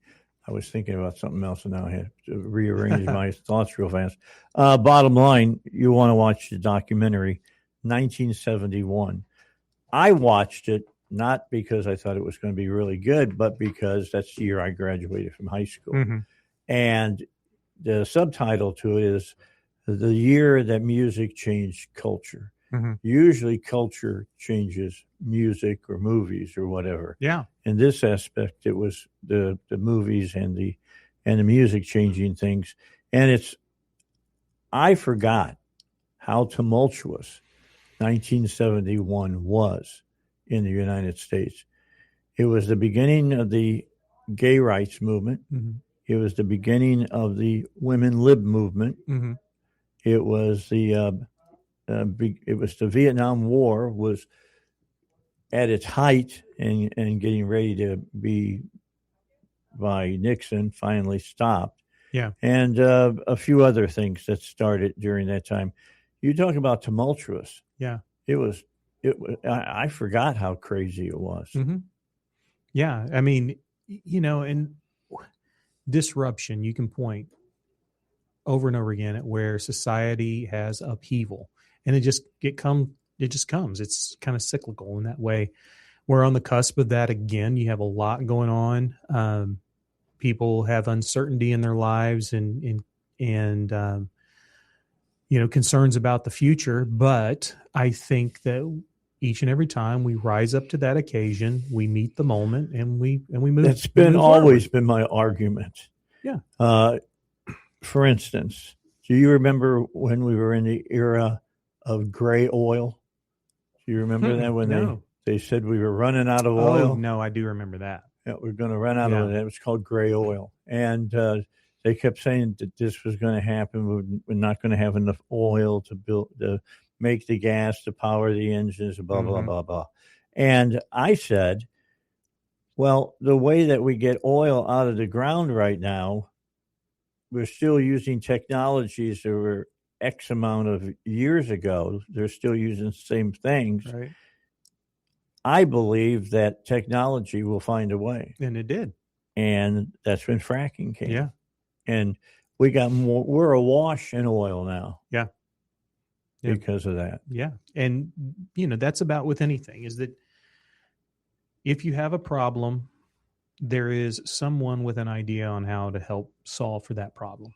I was thinking about something else, and now I had to rearrange my thoughts real fast. Bottom line, you want to watch the documentary, 1971. I watched it not because I thought it was going to be really good, but because that's the year I graduated from high school. Mm-hmm. And the subtitle to it is The Year That Music Changed Culture. Mm-hmm. Usually culture changes music or movies or whatever. Yeah. In this aspect, it was the movies and the music changing things. And I forgot how tumultuous 1971 was in the United States. It was the beginning of the gay rights movement. Mm-hmm. It was the beginning of the women lib movement. Mm-hmm. It was the Vietnam War was at its height and getting ready to be by Nixon, finally stopped. Yeah. And a few other things that started during that time. You talk about tumultuous. Yeah. It was I forgot how crazy it was. Mm-hmm. Yeah. I mean, and disruption, you can point over and over again at where society has upheaval, and it just comes. It's kind of cyclical in that way. We're on the cusp of that again. You have a lot going on. People have uncertainty in their lives and concerns about the future. But I think that each and every time we rise up to that occasion, we meet the moment and we move. That's always been my argument. Yeah. For instance, do you remember when we were in the era of gray oil? Do you remember that when they said we were running out of oil? Oh, no, I do remember that. Yeah, we're going to run out of it. It was called gray oil. And they kept saying that this was going to happen. We're not going to have enough oil to make the gas, to power the engines, blah, blah, blah, blah. And I said, well, the way that we get oil out of the ground right now, we're still using technologies that were X amount of years ago. They're still using the same things. Right. I believe that technology will find a way. And it did. And that's when fracking came. Yeah. And we're awash in oil now. Yeah. Because of that. Yeah. And, that's about with anything, is that if you have a problem, there is someone with an idea on how to help solve for that problem.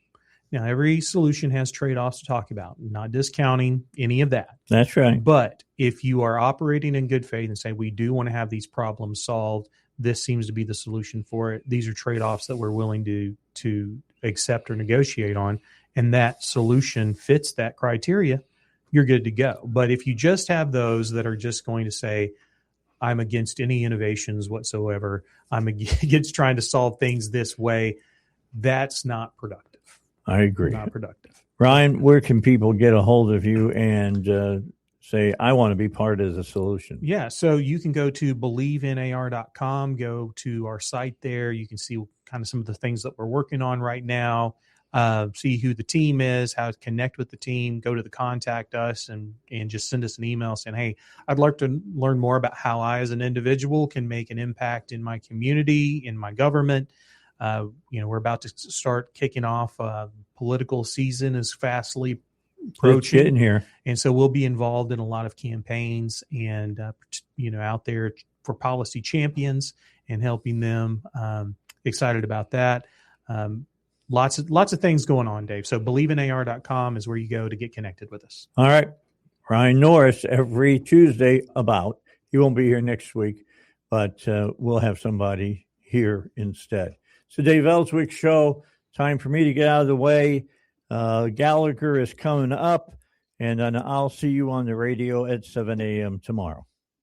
Now, every solution has trade-offs to talk about, not discounting any of that. That's right. But if you are operating in good faith and say, we do want to have these problems solved, this seems to be the solution for it. These are trade-offs that we're willing to accept or negotiate on, and that solution fits that criteria, you're good to go. But if you just have those that are just going to say, I'm against any innovations whatsoever, I'm against trying to solve things this way, that's not productive. I agree. Not productive. Ryan, where can people get a hold of you and say, I want to be part of the solution? Yeah, so you can go to believenar.com, go to our site there. You can see kind of some of the things that we're working on right now, see who the team is, how to connect with the team, go to the contact us and just send us an email saying, hey, I'd like to learn more about how I as an individual can make an impact in my community, in my government. We're about to start kicking off political season is fastly approaching. It's getting here. And so we'll be involved in a lot of campaigns and, out there for policy champions and helping them. Excited about that. Lots of things going on, Dave. So believenar.com is where you go to get connected with us. All right. Ryan Norris every Tuesday he won't be here next week, but we'll have somebody here instead. So Dave Elswick Show, time for me to get out of the way. Gallagher is coming up, and I'll see you on the radio at 7 a.m. tomorrow.